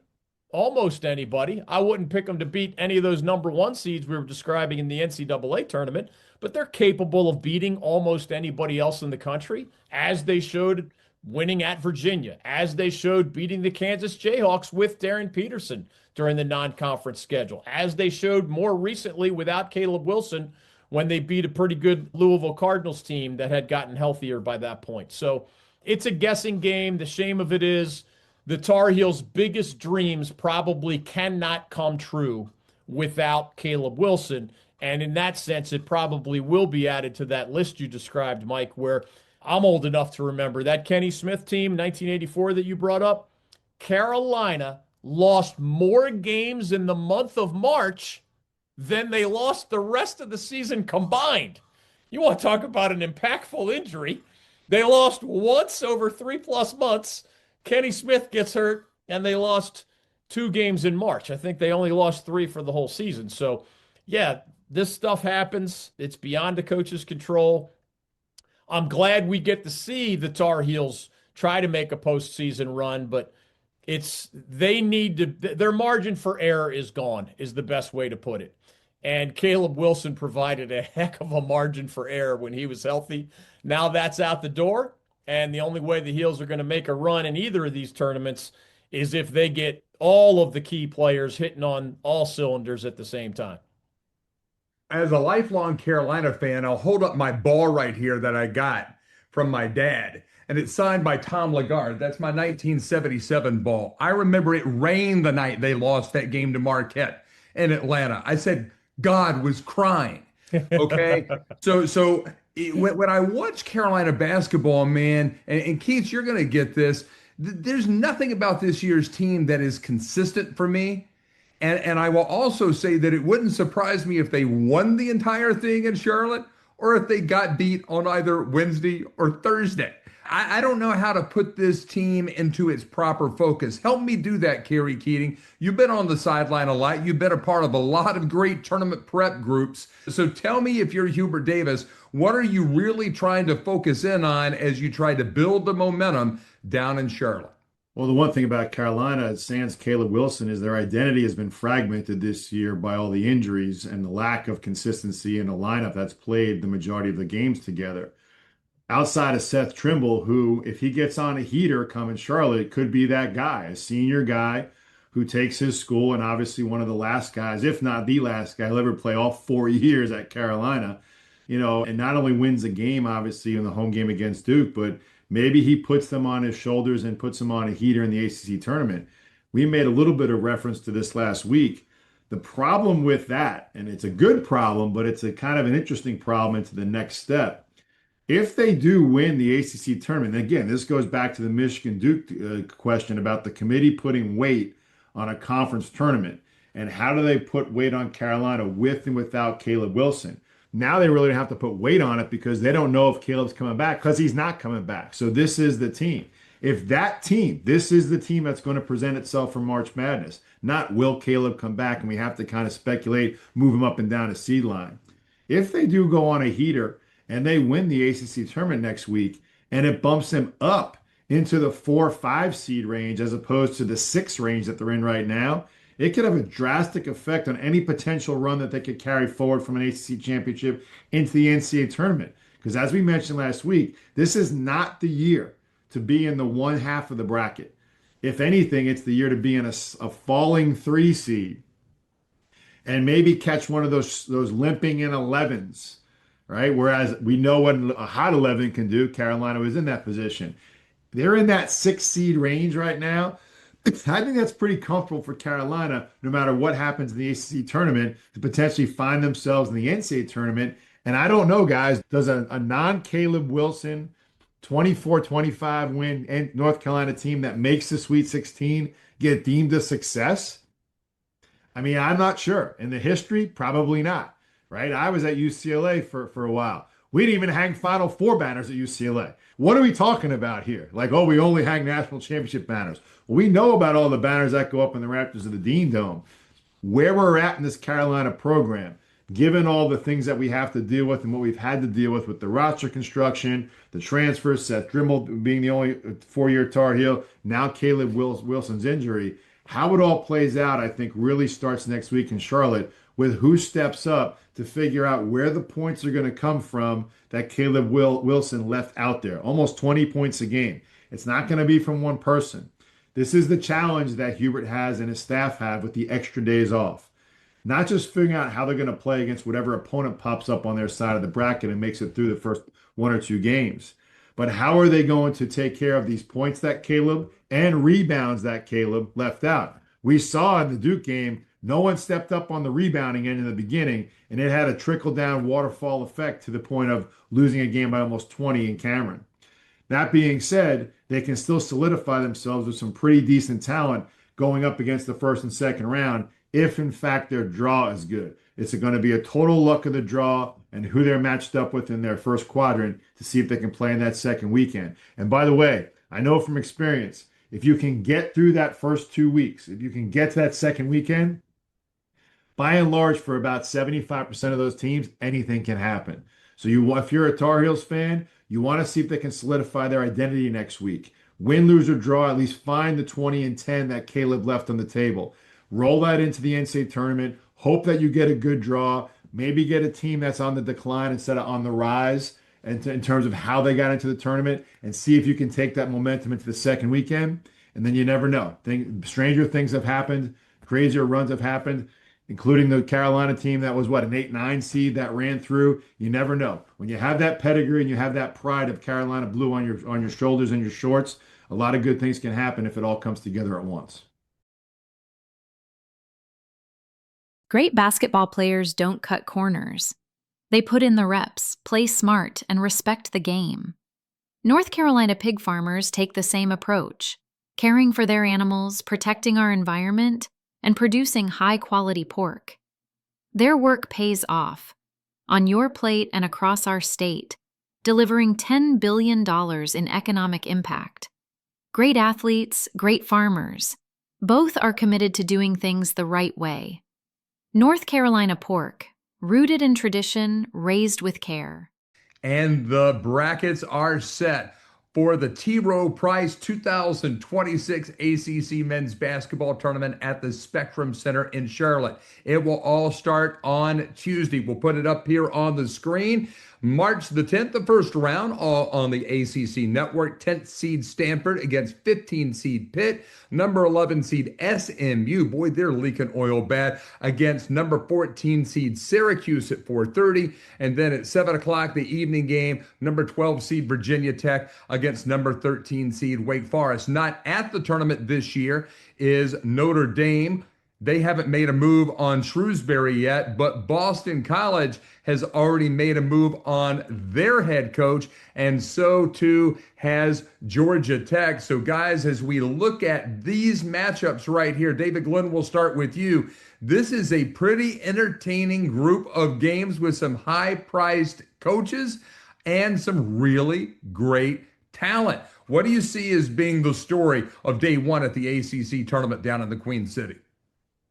Almost anybody. I wouldn't pick them to beat any of those number 1 seeds we were describing in the NCAA tournament, but they're capable of beating almost anybody else in the country, as they showed winning at Virginia, as they showed beating the Kansas Jayhawks with Darren Peterson during the non-conference schedule, as they showed more recently without Caleb Wilson when they beat a pretty good Louisville Cardinals team that had gotten healthier by that point. So it's a guessing game. The shame of it is the Tar Heels' biggest dreams probably cannot come true without Caleb Wilson. And in that sense, it probably will be added to that list you described, Mike, where I'm old enough to remember that Kenny Smith team, 1984, that you brought up. Carolina lost more games in the month of March than they lost the rest of the season combined. You want to talk about an impactful injury? They lost once over 3+ months. Kenny Smith gets hurt, and they lost 2 games in March. I think they only lost 3 for the whole season. So, yeah, this stuff happens. It's beyond the coach's control. I'm glad we get to see the Tar Heels try to make a postseason run, but they need to, their margin for error is gone, is the best way to put it. And Caleb Wilson provided a heck of a margin for error when he was healthy. Now that's out the door, and the only way the Heels are going to make a run in either of these tournaments is if they get all of the key players hitting on all cylinders at the same time. As a lifelong Carolina fan, I'll hold up my ball right here that I got from my dad, and it's signed by Tom Lagarde. That's my 1977 ball. I remember it rained the night they lost that game to Marquette in Atlanta. I said, God was crying. Okay. When I watch Carolina basketball, man, and Keith, you're going to get this. There's nothing about this year's team that is consistent for me. And I will also say that it wouldn't surprise me if they won the entire thing in Charlotte or if they got beat on either Wednesday or Thursday. I don't know how to put this team into its proper focus. Help me do that, Kerry Keating. You've been on the sideline a lot. You've been a part of a lot of great tournament prep groups. So tell me, if you're Hubert Davis, what are you really trying to focus in on as you try to build the momentum down in Charlotte? Well, the one thing about Carolina, sans Caleb Wilson, is their identity has been fragmented this year by all the injuries and the lack of consistency in a lineup that's played the majority of the games together. Outside of Seth Trimble, who, if he gets on a heater coming Charlotte, could be that guy, a senior guy who takes his school, and obviously one of the last guys, if not the last guy, he'll ever play all 4 years at Carolina, and not only wins a game, obviously, in the home game against Duke, but maybe he puts them on his shoulders and puts them on a heater in the ACC tournament. We made a little bit of reference to this last week. The problem with that, and it's a good problem, but it's a kind of an interesting problem into the next step. If they do win the ACC tournament, and again, this goes back to the Michigan-Duke question about the committee putting weight on a conference tournament, and how do they put weight on Carolina with and without Caleb Wilson? Now they really don't have to put weight on it because they don't know if Caleb's coming back, because he's not coming back. So this is the team. If that team, this is the team that's going to present itself for March Madness, not will Caleb come back and we have to kind of speculate, move him up and down a seed line. If they do go on a heater and they win the ACC tournament next week, and it bumps them up into the 4-5 seed range as opposed to the 6 range that they're in right now, it could have a drastic effect on any potential run that they could carry forward from an ACC championship into the NCAA tournament. Because as we mentioned last week, this is not the year to be in the one half of the bracket. If anything, it's the year to be in a falling 3 seed and maybe catch one of those limping in 11s. Right? Whereas we know what a hot 11 can do. Carolina was in that position. They're in that 6 seed range right now. I think that's pretty comfortable for Carolina, no matter what happens in the ACC tournament, to potentially find themselves in the NCAA tournament. And I don't know, guys, does a non-Caleb Wilson 24-25 win North Carolina team that makes the Sweet 16 get deemed a success? I mean, I'm not sure. In the history, probably not. Right? I was at UCLA for a while. We didn't even hang Final Four banners at UCLA. What are we talking about here? Like, oh, we only hang national championship banners. Well, we know about all the banners that go up in the rafters of the Dean Dome. Where we're at in this Carolina program, given all the things that we have to deal with and what we've had to deal with the roster construction, the transfers, Seth Trimble being the only 4-year Tar Heel, now Caleb Wilson's injury, how it all plays out, I think, really starts next week in Charlotte, with who steps up to figure out where the points are going to come from that Caleb Wilson left out there. Almost 20 points a game. It's not going to be from one person. This is the challenge that Hubert has and his staff have with the extra days off. Not just figuring out how they're going to play against whatever opponent pops up on their side of the bracket and makes it through the first 1 or 2 games, but how are they going to take care of these points that Caleb and rebounds that Caleb left out? We saw in the Duke game, no one stepped up on the rebounding end in the beginning, and it had a trickle-down waterfall effect to the point of losing a game by almost 20 in Cameron. That being said, they can still solidify themselves with some pretty decent talent going up against the first and second round if in fact their draw is good. It's going to be a total luck of the draw and who they're matched up with in their first quadrant to see if they can play in that second weekend. And by the way, I know from experience, if you can get through that first 2 weeks, if you can get to that second weekend, by and large, for about 75% of those teams, anything can happen. So if you're a Tar Heels fan, you want to see if they can solidify their identity next week. Win, lose, or draw, at least find the 20-10 that Caleb left on the table. Roll that into the NCAA tournament. Hope that you get a good draw. Maybe get a team that's on the decline instead of on the rise in terms of how they got into the tournament, and see if you can take that momentum into the second weekend. And then you never know. Stranger things have happened. Crazier runs have happened, including the Carolina team that was, an 8-9 seed that ran through. You never know. When you have that pedigree and you have that pride of Carolina blue on your shoulders and your shorts, a lot of good things can happen if it all comes together at once. Great basketball players don't cut corners. They put in the reps, play smart, and respect the game. North Carolina pig farmers take the same approach, caring for their animals, protecting our environment, and producing high-quality pork. Their work pays off, on your plate and across our state, delivering $10 billion in economic impact. Great athletes, great farmers. Both are committed to doing things the right way. North Carolina pork, rooted in tradition, raised with care. And the brackets are set for the T. Rowe Price 2026 ACC Men's Basketball Tournament at the Spectrum Center in Charlotte. It will all start on Tuesday. We'll put it up here on the screen. March the 10th, the first round, all on the ACC Network. 10th seed Stanford against 15th seed Pitt. Number 11 seed SMU, boy, they're leaking oil bad, against number 14 seed Syracuse at 4:30. And then at 7 o'clock, the evening game, number 12 seed Virginia Tech against number 13 seed Wake Forest. Not at the tournament this year is Notre Dame. They haven't made a move on Shrewsbury yet, but Boston College has already made a move on their head coach, and so too has Georgia Tech. So guys, as we look at these matchups right here, David Glenn, we'll start with you. This is a pretty entertaining group of games with some high-priced coaches and some really great talent. What do you see as being the story of day one at the ACC tournament down in the Queen City?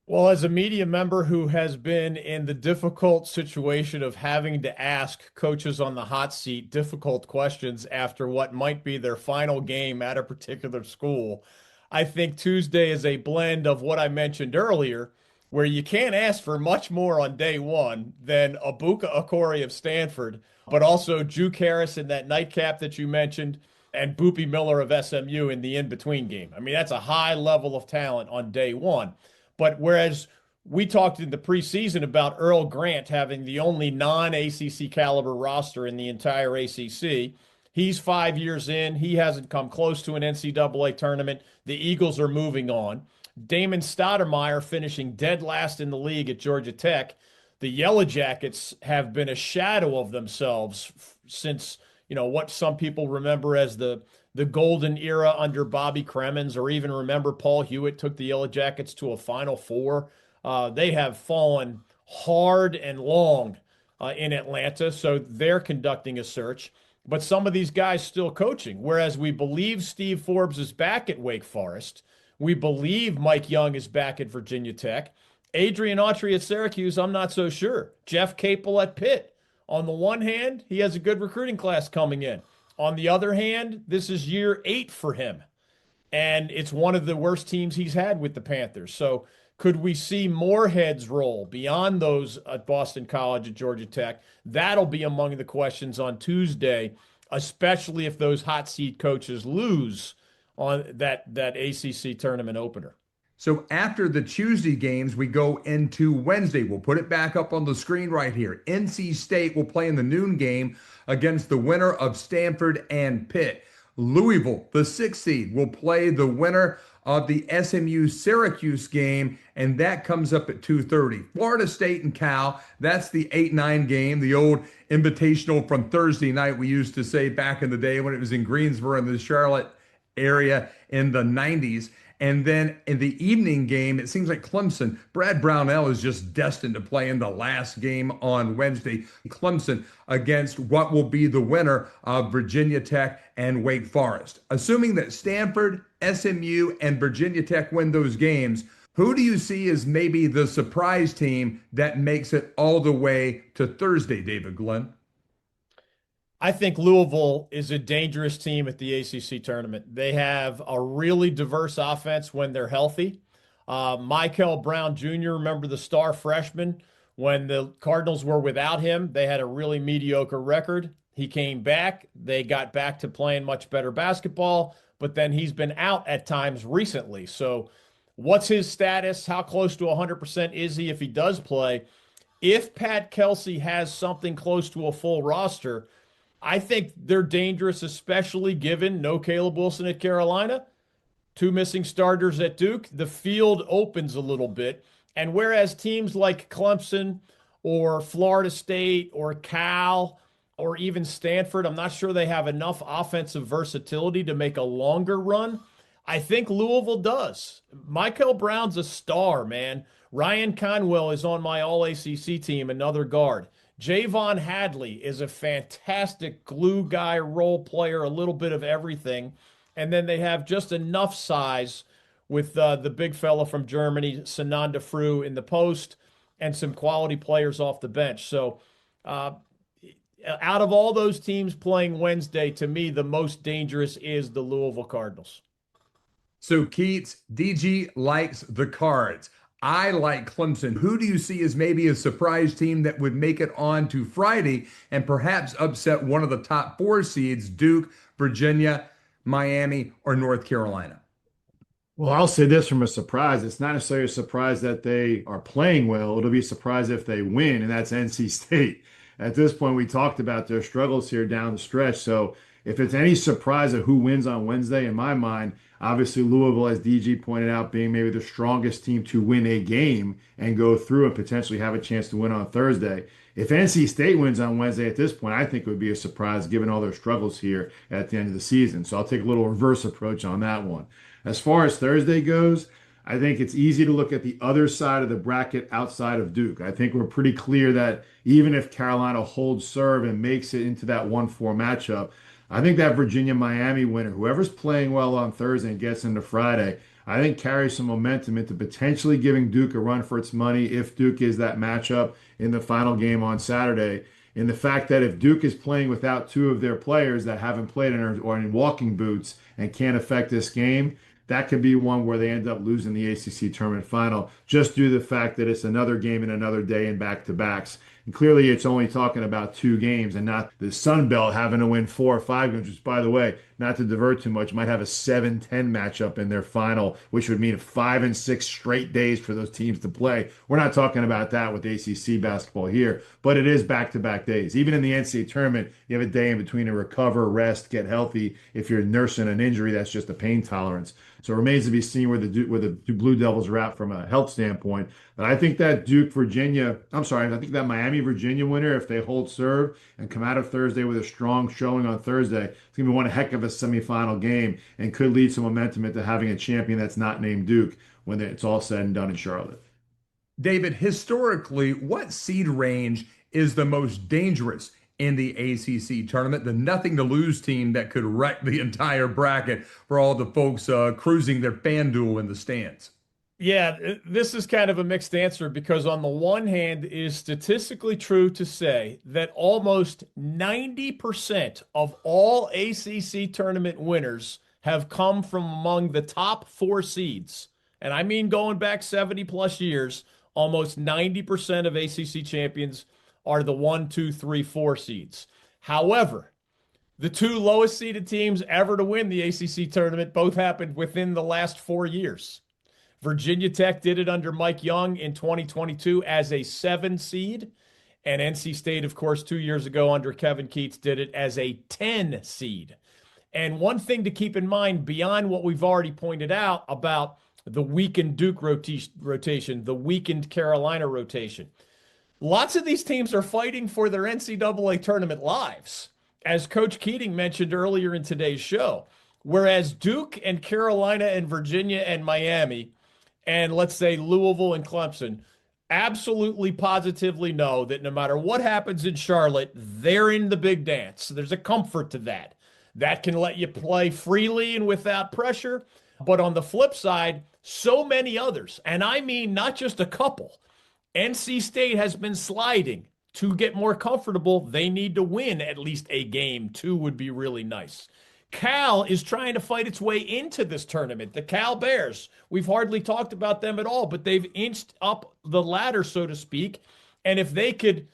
Well, as a media member who has been in the difficult situation of having to ask coaches on the hot seat difficult questions after what might be their final game at a particular school, I think Tuesday is a blend of what I mentioned earlier, where you can't ask for much more on day one than Abuka Okori of Stanford, but also Juke Harris in that nightcap that you mentioned, and Boopy Miller of SMU in the in-between game. I mean, that's a high level of talent on day one. But whereas we talked in the preseason about Earl Grant having the only non-ACC caliber roster in the entire ACC, he's 5 years in. He hasn't come close to an NCAA tournament. The Eagles are moving on. Damon Stoudemire finishing dead last in the league at Georgia Tech. The Yellow Jackets have been a shadow of themselves since, what some people remember as the golden era under Bobby Cremins, or even remember Paul Hewitt took the Yellow Jackets to a Final Four. They have fallen hard and long in Atlanta, so they're conducting a search. But some of these guys still coaching, whereas we believe Steve Forbes is back at Wake Forest. We believe Mike Young is back at Virginia Tech. Adrian Autry at Syracuse, I'm not so sure. Jeff Capel at Pitt. On the one hand, he has a good recruiting class coming in. On the other hand, this is year 8 for him, and it's one of the worst teams he's had with the Panthers. So could we see more heads roll beyond those at Boston College, at Georgia Tech? That'll be among the questions on Tuesday, especially if those hot seat coaches lose on that ACC tournament opener. So after the Tuesday games, we go into Wednesday. We'll put it back up on the screen right here. NC State will play in the noon game against the winner of Stanford and Pitt. Louisville, the 6th seed, will play the winner of the SMU-Syracuse game, and that comes up at 2:30. Florida State and Cal, that's the 8-9 game, the old invitational from Thursday night we used to say back in the day when it was in Greensboro in the Charlotte area in the 90s. And then in the evening game, it seems like Clemson, Brad Brownell is just destined to play in the last game on Wednesday. Clemson against what will be the winner of Virginia Tech and Wake Forest. Assuming that Stanford, SMU, and Virginia Tech win those games, who do you see as maybe the surprise team that makes it all the way to Thursday, David Glenn? I think Louisville is a dangerous team at the ACC tournament. They have a really diverse offense when they're healthy. Michael Brown Jr., remember the star freshman? When the Cardinals were without him, they had a really mediocre record. He came back. They got back to playing much better basketball, but then he's been out at times recently. So what's his status? How close to 100% is he if he does play? If Pat Kelsey has something close to a full roster, I think they're dangerous, especially given no Caleb Wilson at Carolina, 2 missing starters at Duke. The field opens a little bit. And whereas teams like Clemson or Florida State or Cal or even Stanford, I'm not sure they have enough offensive versatility to make a longer run, I think Louisville does. Michael Brown's a star, man. Ryan Conwell is on my All-ACC team, another guard. Javon Hadley is a fantastic glue guy, role player, a little bit of everything. And then they have just enough size with the big fella from Germany, Sananda Fru, in the post, and some quality players off the bench. So out of all those teams playing Wednesday, to me, the most dangerous is the Louisville Cardinals. So Keats, DG likes the Cards. I like Clemson. Who do you see as maybe a surprise team that would make it on to Friday and perhaps upset one of the top 4 seeds, Duke, Virginia, Miami, or North Carolina? Well, I'll say this from a surprise. It's not necessarily a surprise that they are playing well. It'll be a surprise if they win, and that's NC State. At this point, we talked about their struggles here down the stretch. So if it's any surprise of who wins on Wednesday, in my mind, obviously Louisville, as DG pointed out, being maybe the strongest team to win a game and go through and potentially have a chance to win on Thursday. If NC State wins on Wednesday at this point, I think it would be a surprise given all their struggles here at the end of the season. So I'll take a little reverse approach on that one. As far as Thursday goes, I think it's easy to look at the other side of the bracket outside of Duke. I think we're pretty clear that even if Carolina holds serve and makes it into that 1-4 matchup, I think that Virginia-Miami winner, whoever's playing well on Thursday and gets into Friday, I think carries some momentum into potentially giving Duke a run for its money if Duke is that matchup in the final game on Saturday. In the fact that if Duke is playing without 2 of their players that haven't played or in walking boots and can't affect this game, that could be one where they end up losing the ACC tournament final just due to the fact that it's another game in another day and back-to-backs. And clearly it's only talking about 2 games and not the Sun Belt having to win 4 or 5 games, which, by the way, not to divert too much, might have a 7-10 matchup in their final, which would mean 5 and 6 straight days for those teams to play. We're not talking about that with ACC basketball here, but it is back-to-back days. Even in the NCAA tournament, you have a day in between to recover, rest, get healthy. If you're nursing an injury, that's just a pain tolerance. So it remains to be seen where the Blue Devils are at from a health standpoint. But I think that I think that Miami-Virginia winner, if they hold serve and come out of Thursday with a strong showing on Thursday, it's going to be one heck of a semifinal game and could lead some momentum into having a champion that's not named Duke when it's all said and done in Charlotte. David, historically, what seed range is the most dangerous in the ACC tournament, the nothing to lose team that could wreck the entire bracket for all the folks cruising their FanDuel in the stands? Yeah, this is kind of a mixed answer because on the one hand, it is statistically true to say that almost 90% of all ACC tournament winners have come from among the top 4 seeds. And I mean, going back 70 plus years, almost 90% of ACC champions are the 1, 2, 3, 4 seeds. However, the 2 lowest seeded teams ever to win the ACC tournament both happened within the last 4 years. Virginia Tech did it under Mike Young in 2022 as a 7 seed. And NC State, of course, 2 years ago under Kevin Keats did it as a 10 seed. And one thing to keep in mind beyond what we've already pointed out about the weakened Duke rotation, the weakened Carolina rotation, lots of these teams are fighting for their NCAA tournament lives. As Coach Keating mentioned earlier in today's show, Whereas Duke and Carolina and Virginia and Miami, and let's say Louisville and Clemson, absolutely positively know that no matter what happens in Charlotte, they're in the big dance. There's a comfort to that. That can let you play freely and without pressure. But on the flip side, so many others, and I mean not just a couple, NC State has been sliding. To get more comfortable, they need to win at least a game. 2 would be really nice. Cal is trying to fight its way into this tournament. The Cal Bears, we've hardly talked about them at all, but they've inched up the ladder, so to speak. And if they could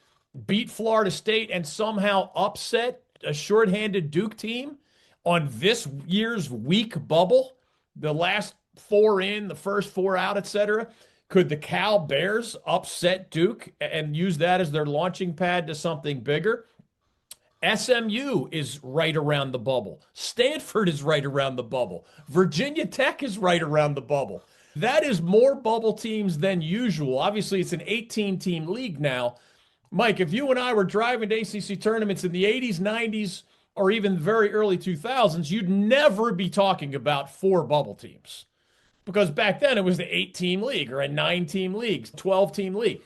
beat Florida State and somehow upset a shorthanded Duke team on this year's weak bubble, the last 4 in, the first 4 out, etc., could the Cal Bears upset Duke and use that as their launching pad to something bigger? SMU is right around the bubble. Stanford is right around the bubble. Virginia Tech is right around the bubble. That is more bubble teams than usual. Obviously, it's an 18-team league now. Mike, if you and I were driving to ACC tournaments in the 80s, 90s, or even very early 2000s, you'd never be talking about 4 bubble teams. Because back then it was the 8-team league or a 9-team league, 12-team league.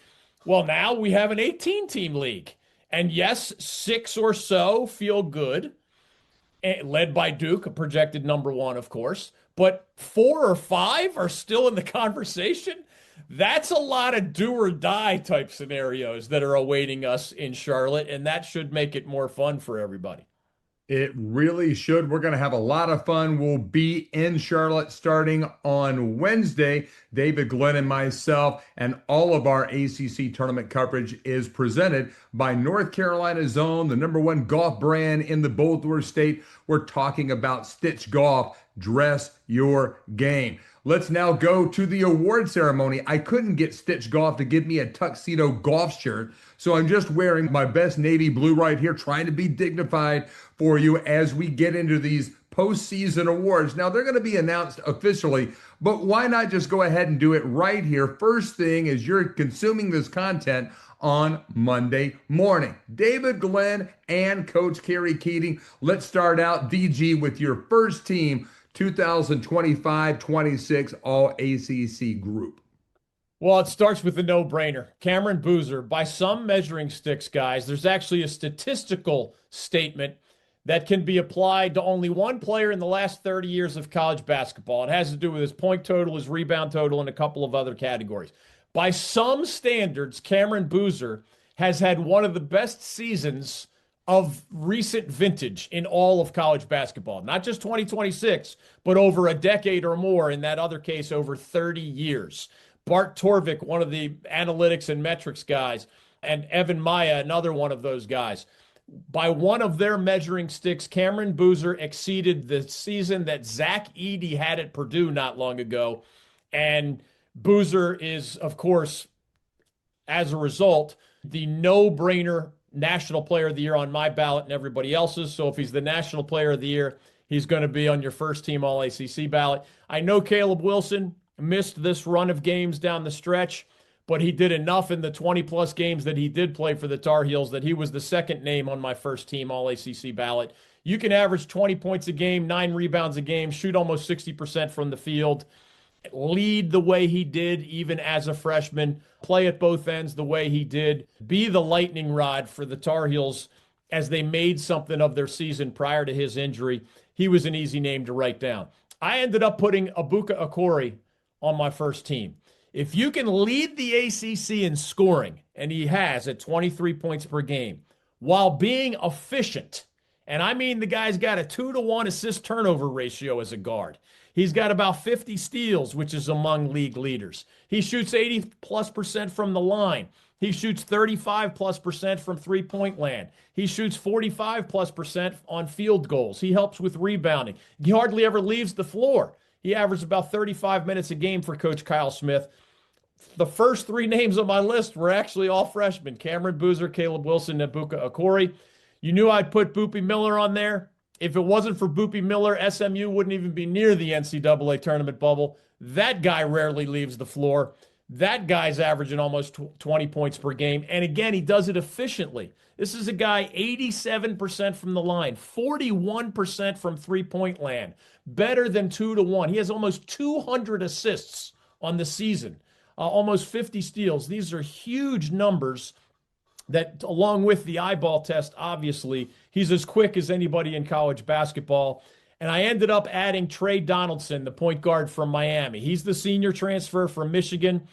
Well, now we have an 18-team league. And yes, 6 or so feel good, led by Duke, a projected number 1, of course. But 4 or 5 are still in the conversation. That's a lot of do or die type scenarios that are awaiting us in Charlotte, and that should make it more fun for everybody. It really should. We're going to have a lot of fun. We'll be in Charlotte starting on Wednesday. David, Glenn, and myself, and all of our ACC tournament coverage is presented by North Carolina's own, the #1 golf brand in the Bold North State. We're talking about Stitch Golf. Dress your game. Let's now go to the award ceremony. I couldn't get Stitch Golf to give me a tuxedo golf shirt, so I'm just wearing my best navy blue right here, trying to be dignified for you as we get into these postseason awards. Now, they're going to be announced officially, but why not just go ahead and do it right here? First thing as you're consuming this content on Monday morning. David, Glenn, and Coach Kerry Keating, let's start out, DG, with your first team 2025-26 All-ACC group. Well, it starts with a no-brainer. Cameron Boozer. By some measuring sticks, guys, there's actually a statistical statement that can be applied to only one player in the last 30 years of college basketball. It has to do with his point total, his rebound total, and a couple of other categories. By some standards, Cameron Boozer has had one of the best seasons of recent vintage in all of college basketball. Not just 2026, but over a decade or more, in that other case, over 30 years. Bart Torvik, one of the analytics and metrics guys, and Evan Maya, another one of those guys. By one of their measuring sticks, Cameron Boozer exceeded the season that Zach Edey had at Purdue not long ago. And Boozer is, of course, as a result, the no-brainer National Player of the Year on my ballot and everybody else's. So if he's the National Player of the Year, he's going to be on your first team All-ACC ballot. I know Caleb Wilson missed this run of games down the stretch, but he did enough in the 20-plus games that he did play for the Tar Heels that he was the second name on my first team All-ACC ballot. You can average 20 points a game, 9 rebounds a game, shoot almost 60% from the field, lead the way he did even as a freshman, play at both ends the way he did, be the lightning rod for the Tar Heels as they made something of their season prior to his injury. He was an easy name to write down. I ended up putting Ibuka Okori on my first team. If you can lead the ACC in scoring, and he has at 23 points per game, while being efficient, and I mean the guy's got a 2-to-1 assist turnover ratio as a guard. He's got about 50 steals, which is among league leaders. He shoots 80+% from the line. He shoots 35+% from three-point land. He shoots 45+% on field goals. He helps with rebounding. He hardly ever leaves the floor. He averaged about 35 minutes a game for Coach Kyle Smith. The first 3 names on my list were actually all freshmen: Cameron Boozer, Caleb Wilson, and Ibuka Okori. You knew I'd put Boopy Miller on there. If it wasn't for Boopy Miller, SMU wouldn't even be near the NCAA tournament bubble. That guy rarely leaves the floor. That guy's averaging almost 20 points per game. And again, he does it efficiently. This is a guy 87% from the line, 41% from three-point land, better than 2-1. He has almost 200 assists on the season, almost 50 steals. These are huge numbers that, along with the eyeball test, obviously, he's as quick as anybody in college basketball. And I ended up adding Trey Donaldson, the point guard from Miami. He's the senior transfer from Michigan.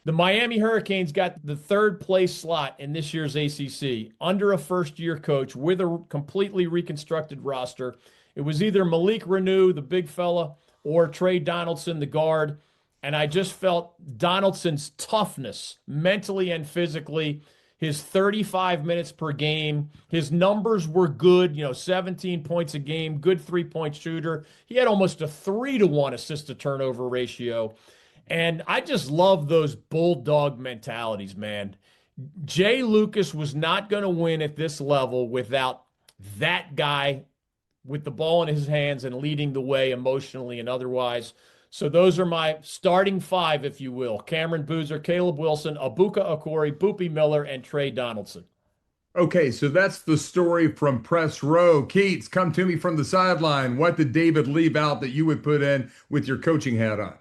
The Miami Hurricanes got the third place slot in this year's ACC under a first-year coach with a completely reconstructed roster. It was either Malik Renew, the big fella, or Trey Donaldson, the guard. And I just felt Donaldson's toughness, mentally and physically, his 35 minutes per game, his numbers were good, 17 points a game, good three-point shooter. He had almost a 3-to-1 assist-to-turnover ratio. And I just love those bulldog mentalities, man. Jay Lucas was not going to win at this level without that guy with the ball in his hands and leading the way emotionally and otherwise. So those are my starting five, if you will. Cameron Boozer, Caleb Wilson, Abuka Okori, Boopy Miller, and Trey Donaldson. Okay, so that's the story from Press Row. Keats, come to me from the sideline. What did David leave out that you would put in with your coaching hat on?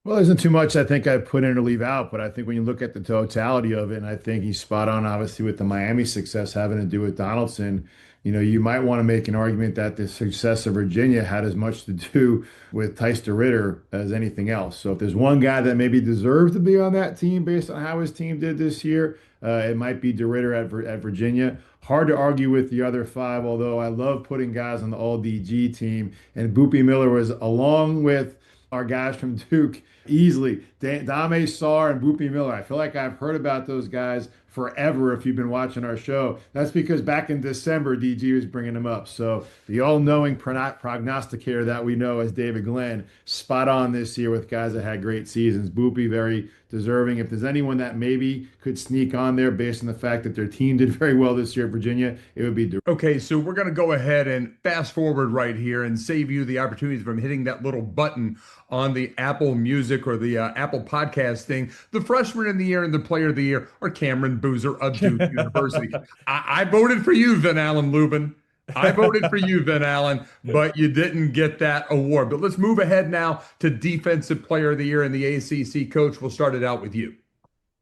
Well, there isn't too much I think I put in or leave out, but I think when you look at the totality of it, and I think he's spot on, obviously, with the Miami success having to do with Donaldson. You might want to make an argument that the success of Virginia had as much to do with Tice DeRitter as anything else. So if there's one guy that maybe deserves to be on that team based on how his team did this year, it might be DeRitter at Virginia. Hard to argue with the other five, although I love putting guys on the all-DG team. And Boopy Miller was, along with our guys from Duke, easily Dame Sarr and Boopy Miller. I feel like I've heard about those guys forever if you've been watching our show. That's because back in December, DG was bringing them up. So the all-knowing prognosticator that we know as David Glenn, spot on this year with guys that had great seasons. Boopy, very deserving. If there's anyone that maybe could sneak on there based on the fact that their team did very well this year at Virginia, it would be. Okay, so we're going to go ahead and fast forward right here and save you the opportunities from hitting that little button on the Apple Music or the Apple Podcast thing. The freshman of the year and the player of the year are Cameron Boozer of Duke University. I voted for you, Van Allen Lubin. I voted for you, Van Allen, but you didn't get that award. But let's move ahead now to Defensive Player of the Year in the ACC. Coach, we'll start it out with you.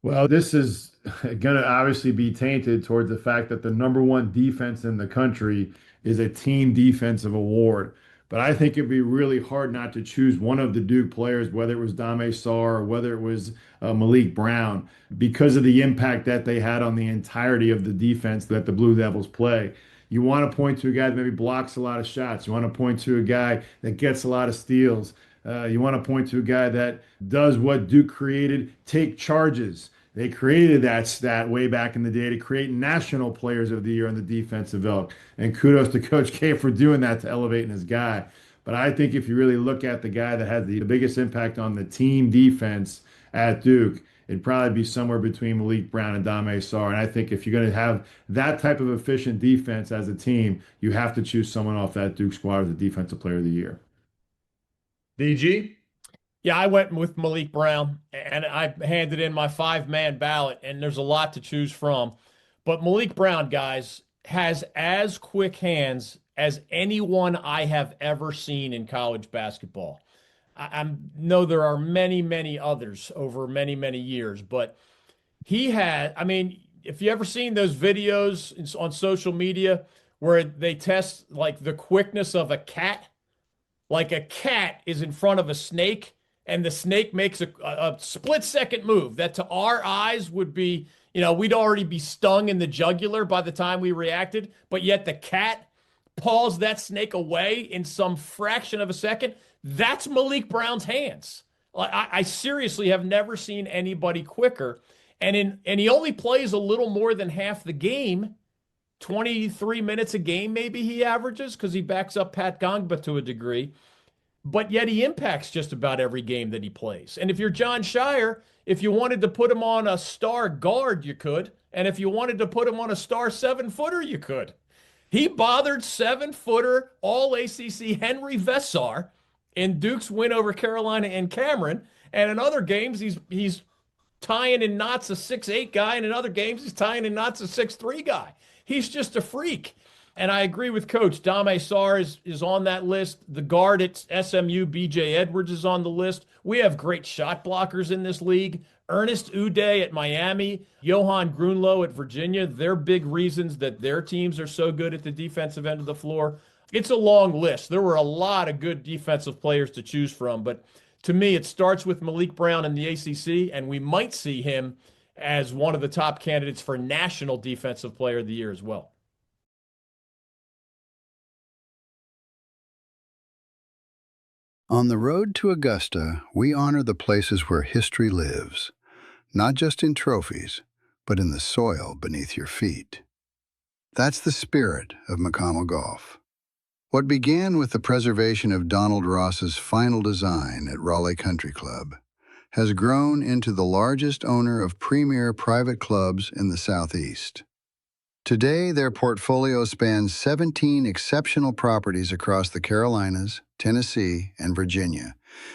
Well, this is going to obviously be tainted towards the fact that the number one defense in the country is a team defensive award. But I think it'd be really hard not to choose one of the Duke players, whether it was Dame Sarr or whether it was Malik Brown, because of the impact that they had on the entirety of the defense that the Blue Devils play. You want to point to a guy that maybe blocks a lot of shots. You want to point to a guy that gets a lot of steals. You want to point to a guy that does what Duke created, take charges. They created that stat way back in the day to create national players of the year on the defensive ilk. And kudos to Coach K for doing that, to elevating his guy. But I think if you really look at the guy that had the biggest impact on the team defense at Duke, it'd probably be somewhere between Malik Brown and Dame Sarr. And I think if you're going to have that type of efficient defense as a team, you have to choose someone off that Duke squad as the Defensive Player of the Year. DG? Yeah, I went with Malik Brown, and I handed in my 5-man ballot, and there's a lot to choose from. But Malik Brown, guys, has as quick hands as anyone I have ever seen in college basketball. I know there are many, many others over many, many years, but he had, if you ever seen those videos on social media where they test like the quickness of a cat, like a cat is in front of a snake and the snake makes a split-second move that to our eyes would be, we'd already be stung in the jugular by the time we reacted, but yet the cat paws that snake away in some fraction of a second. That's Malik Brown's hands. I seriously have never seen anybody quicker. And he only plays a little more than half the game, 23 minutes a game maybe he averages, because he backs up Pat Gongba to a degree. But yet he impacts just about every game that he plays. And if you're John Shire, if you wanted to put him on a star guard, you could. And if you wanted to put him on a star 7-footer, you could. He bothered 7-footer All-ACC Henry Vessar in Duke's win over Carolina and Cameron. And in other games, he's tying in knots a 6'8" guy, and in other games, he's tying in knots a 6'3" guy. He's just a freak. And I agree with Coach. Dame Sarr is on that list. The guard at SMU, BJ Edwards, is on the list. We have great shot blockers in this league. Ernest Uday at Miami, Johan Grunlow at Virginia. They're big reasons that their teams are so good at the defensive end of the floor. It's a long list. There were a lot of good defensive players to choose from, but to me, it starts with Malik Brown in the ACC, and we might see him as one of the top candidates for National Defensive Player of the Year as well. On the road to Augusta, we honor the places where history lives, not just in trophies, but in the soil beneath your feet. That's the spirit of McConnell Golf. What began with the preservation of Donald Ross's final design at Raleigh Country Club has grown into the largest owner of premier private clubs in the Southeast. Today, their portfolio spans 17 exceptional properties across the Carolinas, Tennessee, and Virginia,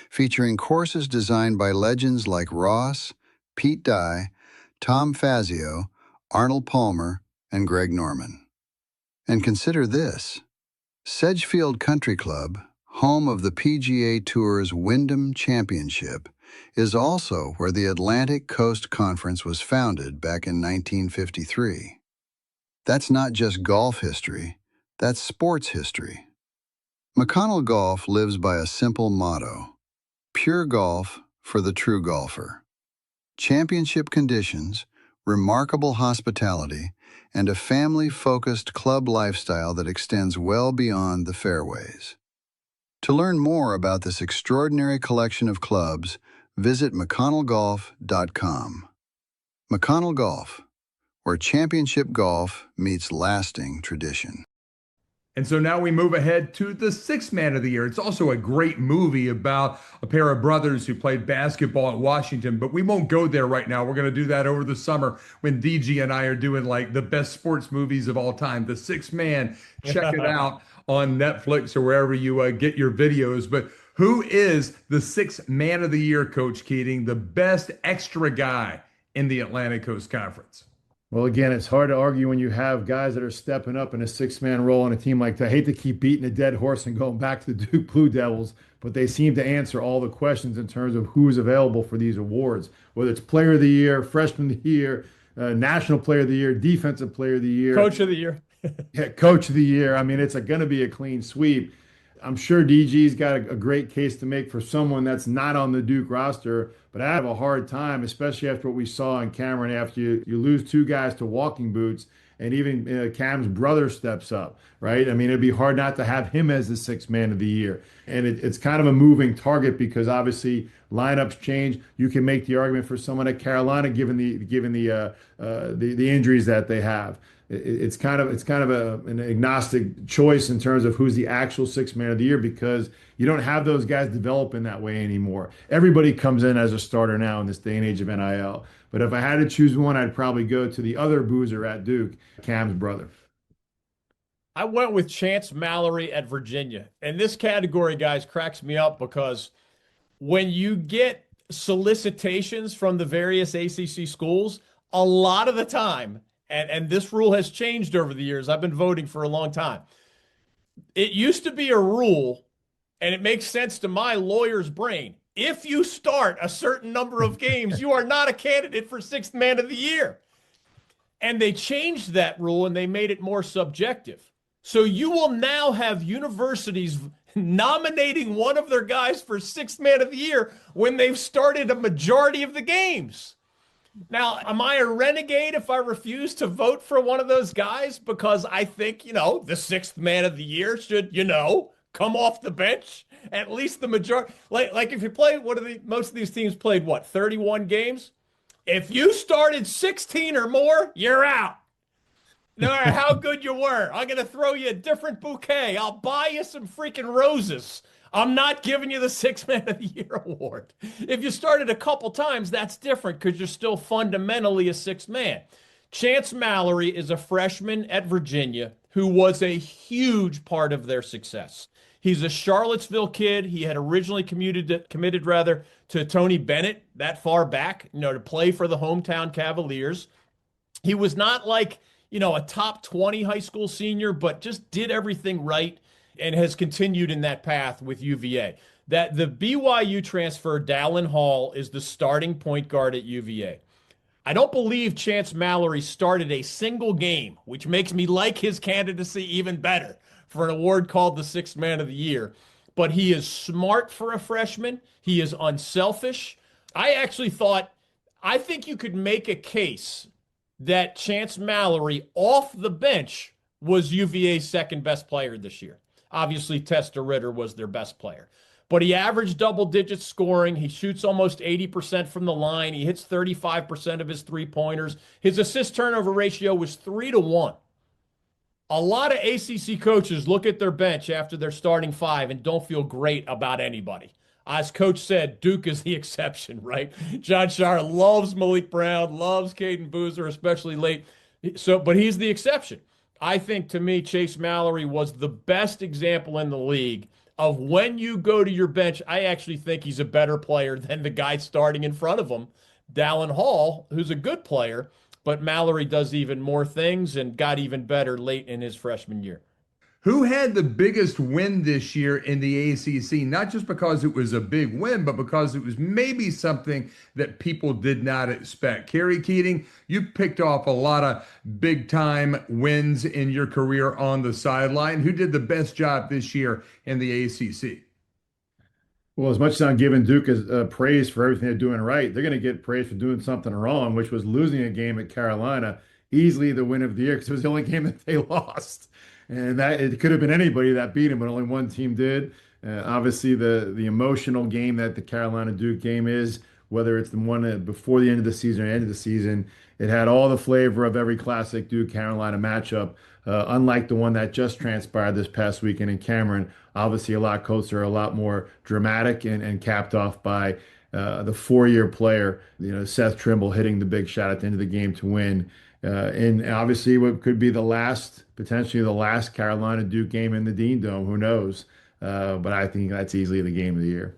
featuring courses designed by legends like Ross, Pete Dye, Tom Fazio, Arnold Palmer, and Greg Norman. And consider this: Sedgefield Country Club, home of the PGA Tour's Wyndham Championship, is also where the Atlantic Coast Conference was founded back in 1953. That's not just golf history, that's sports history. McConnell Golf lives by a simple motto: pure golf for the true golfer. Championship conditions, remarkable hospitality, and a family-focused club lifestyle that extends well beyond the fairways. To learn more about this extraordinary collection of clubs, visit McConnellGolf.com. McConnell Golf, where championship golf meets lasting tradition. And so now we move ahead to the sixth man of the year. It's also a great movie about a pair of brothers who played basketball at Washington, but we won't go there right now. We're going to do that over the summer when DG and I are doing like the best sports movies of all time. The Sixth Man, check it out on Netflix or wherever you get your videos. But who is the sixth man of the year, Coach Keating, the best extra guy in the Atlantic Coast Conference? Well, again, it's hard to argue when you have guys that are stepping up in a six-man role on a team like that. I hate to keep beating a dead horse and going back to the Duke Blue Devils, but they seem to answer all the questions in terms of who's available for these awards, whether it's Player of the Year, Freshman of the Year, National Player of the Year, Defensive Player of the Year. Coach of the Year. Yeah, Coach of the Year. I mean, it's going to be a clean sweep. I'm sure DG's got a great case to make for someone that's not on the Duke roster, but I have a hard time, especially after what we saw in Cameron, after you lose two guys to walking boots, and even Cam's brother steps up, right? I mean, it'd be hard not to have him as the sixth man of the year. And it's kind of a moving target because obviously lineups change. You can make the argument for someone at Carolina given the injuries that they have. It's kind of an agnostic choice in terms of who's the actual sixth man of the year because you don't have those guys develop in that way anymore. Everybody comes in as a starter now in this day and age of NIL. But if I had to choose one, I'd probably go to the other boozer at Duke, Cam's brother. I went with Chance Mallory at Virginia. And this category, guys, cracks me up because when you get solicitations from the various ACC schools, a lot of the time, and this rule has changed over the years. I've been voting for a long time. It used to be a rule, and it makes sense to my lawyer's brain. If you start a certain number of games, you are not a candidate for sixth man of the year. And they changed that rule, and they made it more subjective. So you will now have universities nominating one of their guys for sixth man of the year when they've started a majority of the games. Now, am I a renegade if I refuse to vote for one of those guys because I think, the sixth man of the year should, come off the bench? At least the majority. Like if you play, most of these teams played, 31 games? If you started 16 or more, you're out. No matter how good you were, I'm going to throw you a different bouquet. I'll buy you some freaking roses. I'm not giving you the sixth man of the year award. If you started a couple times, that's different because you're still fundamentally a sixth man. Chance Mallory is a freshman at Virginia who was a huge part of their success. He's a Charlottesville kid. He had originally committed to Tony Bennett that far back, to play for the hometown Cavaliers. He was not like, a top 20 high school senior, but just did everything right and has continued in that path with UVA. That the BYU transfer, Dallin Hall, is the starting point guard at UVA. I don't believe Chance Mallory started a single game, which makes me like his candidacy even better for an award called the Sixth Man of the Year. But he is smart for a freshman. He is unselfish. I think you could make a case that Chance Mallory off the bench was UVA's second best player this year. Obviously, Testa Ritter was their best player. But he averaged double-digit scoring. He shoots almost 80% from the line. He hits 35% of his three-pointers. His assist-turnover ratio was 3-1. A lot of ACC coaches look at their bench after their starting five and don't feel great about anybody. As Coach said, Duke is the exception, right? John Shire loves Malik Brown, loves Caden Boozer, especially late. But he's the exception. I think, to me, Chase Mallory was the best example in the league of when you go to your bench. I actually think he's a better player than the guy starting in front of him, Dallin Hall, who's a good player, but Mallory does even more things and got even better late in his freshman year. Who had the biggest win this year in the ACC? Not just because it was a big win, but because it was maybe something that people did not expect. Kerry Keating, you picked off a lot of big-time wins in your career on the sideline. Who did the best job this year in the ACC? Well, as much as I'm giving Duke praise for everything they're doing right, they're going to get praise for doing something wrong, which was losing a game at Carolina, easily the win of the year, because it was the only game that they lost. And that it could have been anybody that beat him, but only one team did. Obviously, the emotional game that the Carolina Duke game is, whether it's the one before the end of the season or end of the season, it had all the flavor of every classic Duke Carolina matchup. Unlike the one that just transpired this past weekend in Cameron, obviously a lot closer, a lot more dramatic, and capped off by the four-year player, Seth Trimble hitting the big shot at the end of the game to win. And obviously what could be potentially the last Carolina Duke game in the Dean Dome, who knows? But I think that's easily the game of the year.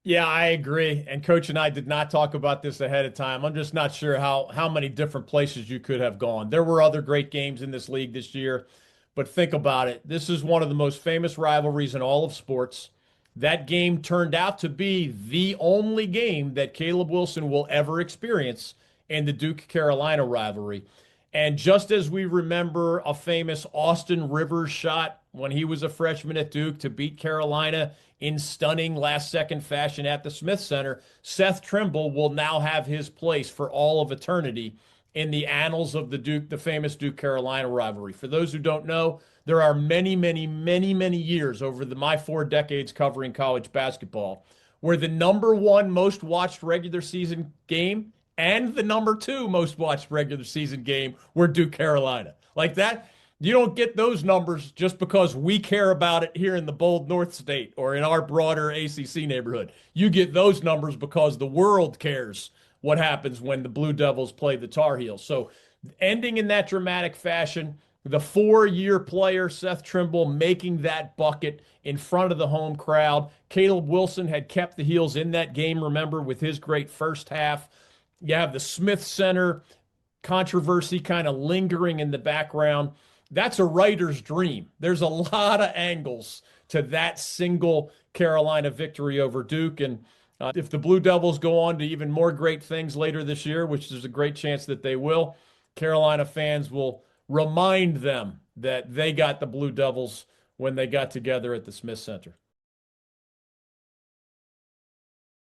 Yeah, I agree. And Coach and I did not talk about this ahead of time. I'm just not sure how many different places you could have gone. There were other great games in this league this year, but think about it. This is one of the most famous rivalries in all of sports. That game turned out to be the only game that Caleb Wilson will ever experience in the Duke-Carolina rivalry. And just as we remember a famous Austin Rivers shot when he was a freshman at Duke to beat Carolina in stunning last-second fashion at the Smith Center, Seth Trimble will now have his place for all of eternity in the annals of the famous Duke-Carolina rivalry. For those who don't know, there are many, many, many, many years over my 4 decades covering college basketball where the number 1 most watched regular season game and the number 2 most watched regular season game were Duke Carolina. Like that, you don't get those numbers just because we care about it here in the bold North State or in our broader ACC neighborhood. You get those numbers because the world cares what happens when the Blue Devils play the Tar Heels. So ending in that dramatic fashion, the 4-year player, Seth Trimble, making that bucket in front of the home crowd. Caleb Wilson had kept the Heels in that game, remember, with his great first half. You have the Smith Center controversy kind of lingering in the background. That's a writer's dream. There's a lot of angles to that single Carolina victory over Duke. And if the Blue Devils go on to even more great things later this year, which there's a great chance that they will, Carolina fans will remind them that they got the Blue Devils when they got together at the Smith Center.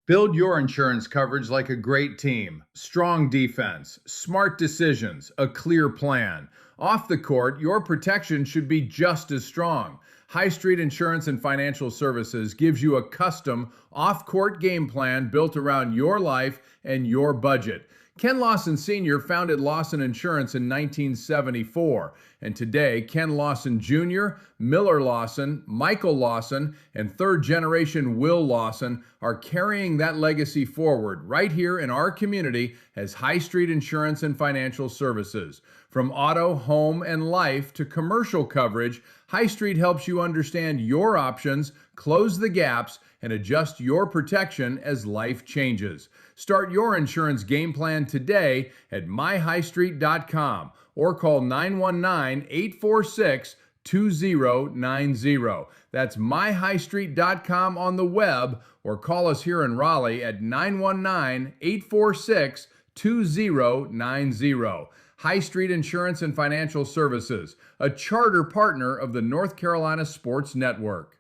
Build your insurance coverage like a great team. Strong defense, smart decisions, a clear plan. Off the court, your protection should be just as strong. High Street Insurance and Financial Services gives you a custom off-court game plan built around your life and your budget. Ken Lawson Sr. founded Lawson Insurance in 1974, and today Ken Lawson Jr., Miller Lawson, Michael Lawson, and third-generation Will Lawson are carrying that legacy forward right here in our community as High Street Insurance and Financial Services. From auto, home, and life to commercial coverage, High Street helps you understand your options, close the gaps, and adjust your protection as life changes. Start your insurance game plan today at myhighstreet.com or call 919-846-2090. That's myhighstreet.com on the web, or call us here in Raleigh at 919-846-2090. High Street Insurance and Financial Services, a charter partner of the North Carolina Sports Network.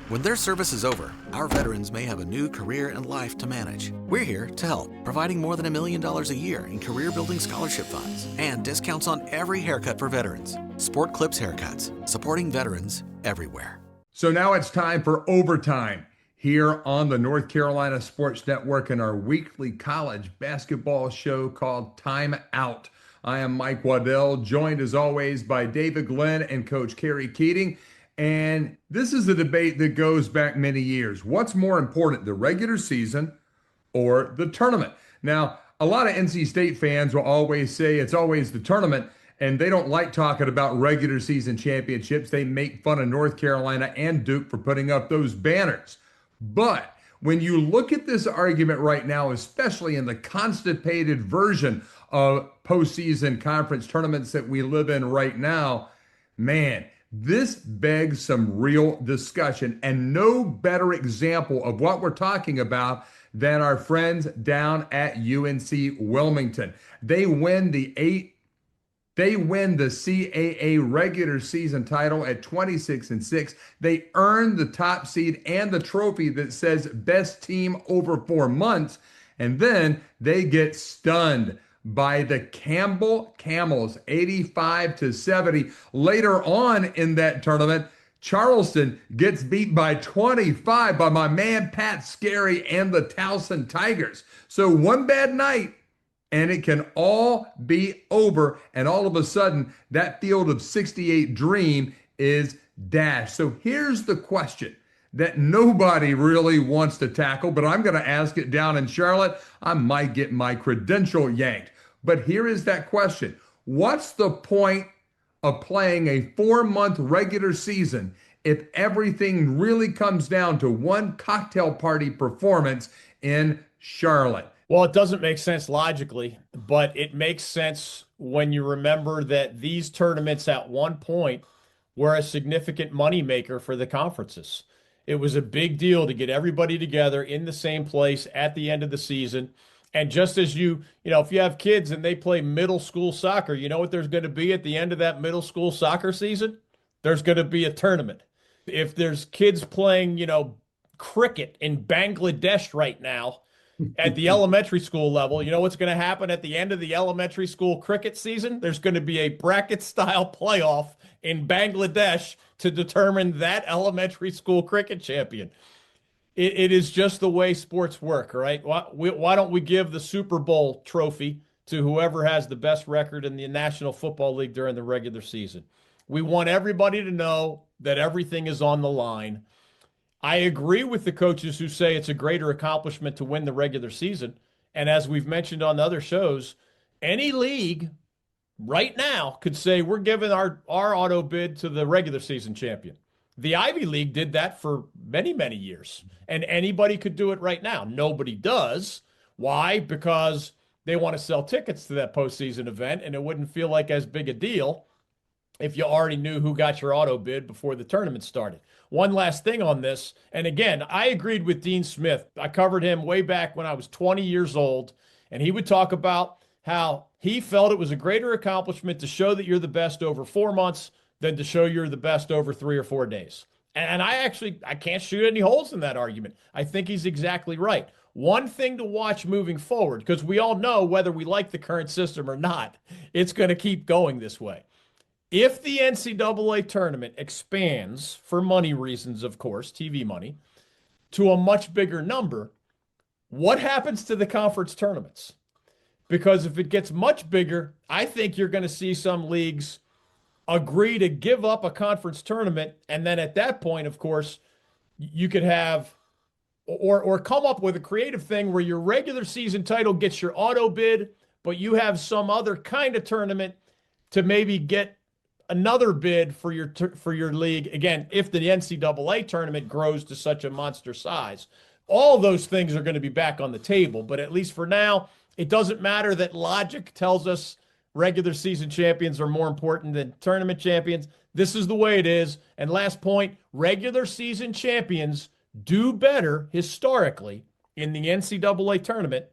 When their service is over, our veterans may have a new career and life to manage. We're here to help, providing more than $1 million a year in career-building scholarship funds and discounts on every haircut for veterans. Sport Clips Haircuts, supporting veterans everywhere. So now it's time for overtime here on the North Carolina Sports Network in our weekly college basketball show called Time Out. I am Mike Waddell, joined as always by David Glenn and Coach Kerry Keating. And this is a debate that goes back many years. What's more important, the regular season or the tournament? Now, a lot of NC State fans will always say it's always the tournament, and they don't like talking about regular season championships. They make fun of North Carolina and Duke for putting up those banners. But when you look at this argument right now, especially in the constipated version of postseason conference tournaments that we live in right now, man, this begs some real discussion, and no better example of what we're talking about than our friends down at UNC Wilmington. They win the CAA regular season title at 26-6. They earn the top seed and the trophy that says best team over 4 months, and then they get stunned by the Campbell Camels, 85-70. Later on in that tournament, Charleston gets beat by 25 by my man Pat Scarry and the Towson Tigers. So one bad night, and it can all be over, and all of a sudden, that field of 68 dream is dashed. So here's the question that nobody really wants to tackle, but I'm going to ask it down in Charlotte. I might get my credential yanked. But here is that question. What's the point of playing a 4-month regular season if everything really comes down to one cocktail party performance in Charlotte? Well, it doesn't make sense logically, but it makes sense when you remember that these tournaments at one point were a significant moneymaker for the conferences. It was a big deal to get everybody together in the same place at the end of the season. And just as if you have kids and they play middle school soccer, you know what there's going to be at the end of that middle school soccer season? There's going to be a tournament. If there's kids playing, cricket in Bangladesh right now at the elementary school level, you know what's going to happen at the end of the elementary school cricket season? There's going to be a bracket-style playoff in Bangladesh to determine that elementary school cricket champion. It is just the way sports work, right? Why don't we give the Super Bowl trophy to whoever has the best record in the National Football League during the regular season? We want everybody to know that everything is on the line. I agree with the coaches who say it's a greater accomplishment to win the regular season. And as we've mentioned on the other shows, any league right now could say we're giving our auto bid to the regular season champion. The Ivy League did that for many, many years, and anybody could do it right now. Nobody does. Why? Because they want to sell tickets to that postseason event, and it wouldn't feel like as big a deal if you already knew who got your auto bid before the tournament started. One last thing on this, and again, I agreed with Dean Smith. I covered him way back when I was 20 years old, and he would talk about how he felt it was a greater accomplishment to show that you're the best over 4 months than to show you're the best over 3 or 4 days. And I can't shoot any holes in that argument. I think he's exactly right. One thing to watch moving forward, because we all know whether we like the current system or not, it's going to keep going this way. If the NCAA tournament expands, for money reasons, of course, TV money, to a much bigger number, what happens to the conference tournaments? Because if it gets much bigger, I think you're going to see some leagues agree to give up a conference tournament, and then at that point, of course, you could have or come up with a creative thing where your regular season title gets your auto bid, but you have some other kind of tournament to maybe get another bid for your league. Again, if the NCAA tournament grows to such a monster size, all those things are going to be back on the table. But at least for now, it doesn't matter that logic tells us regular season champions are more important than tournament champions. This is the way it is. And last point, regular season champions do better historically in the NCAA tournament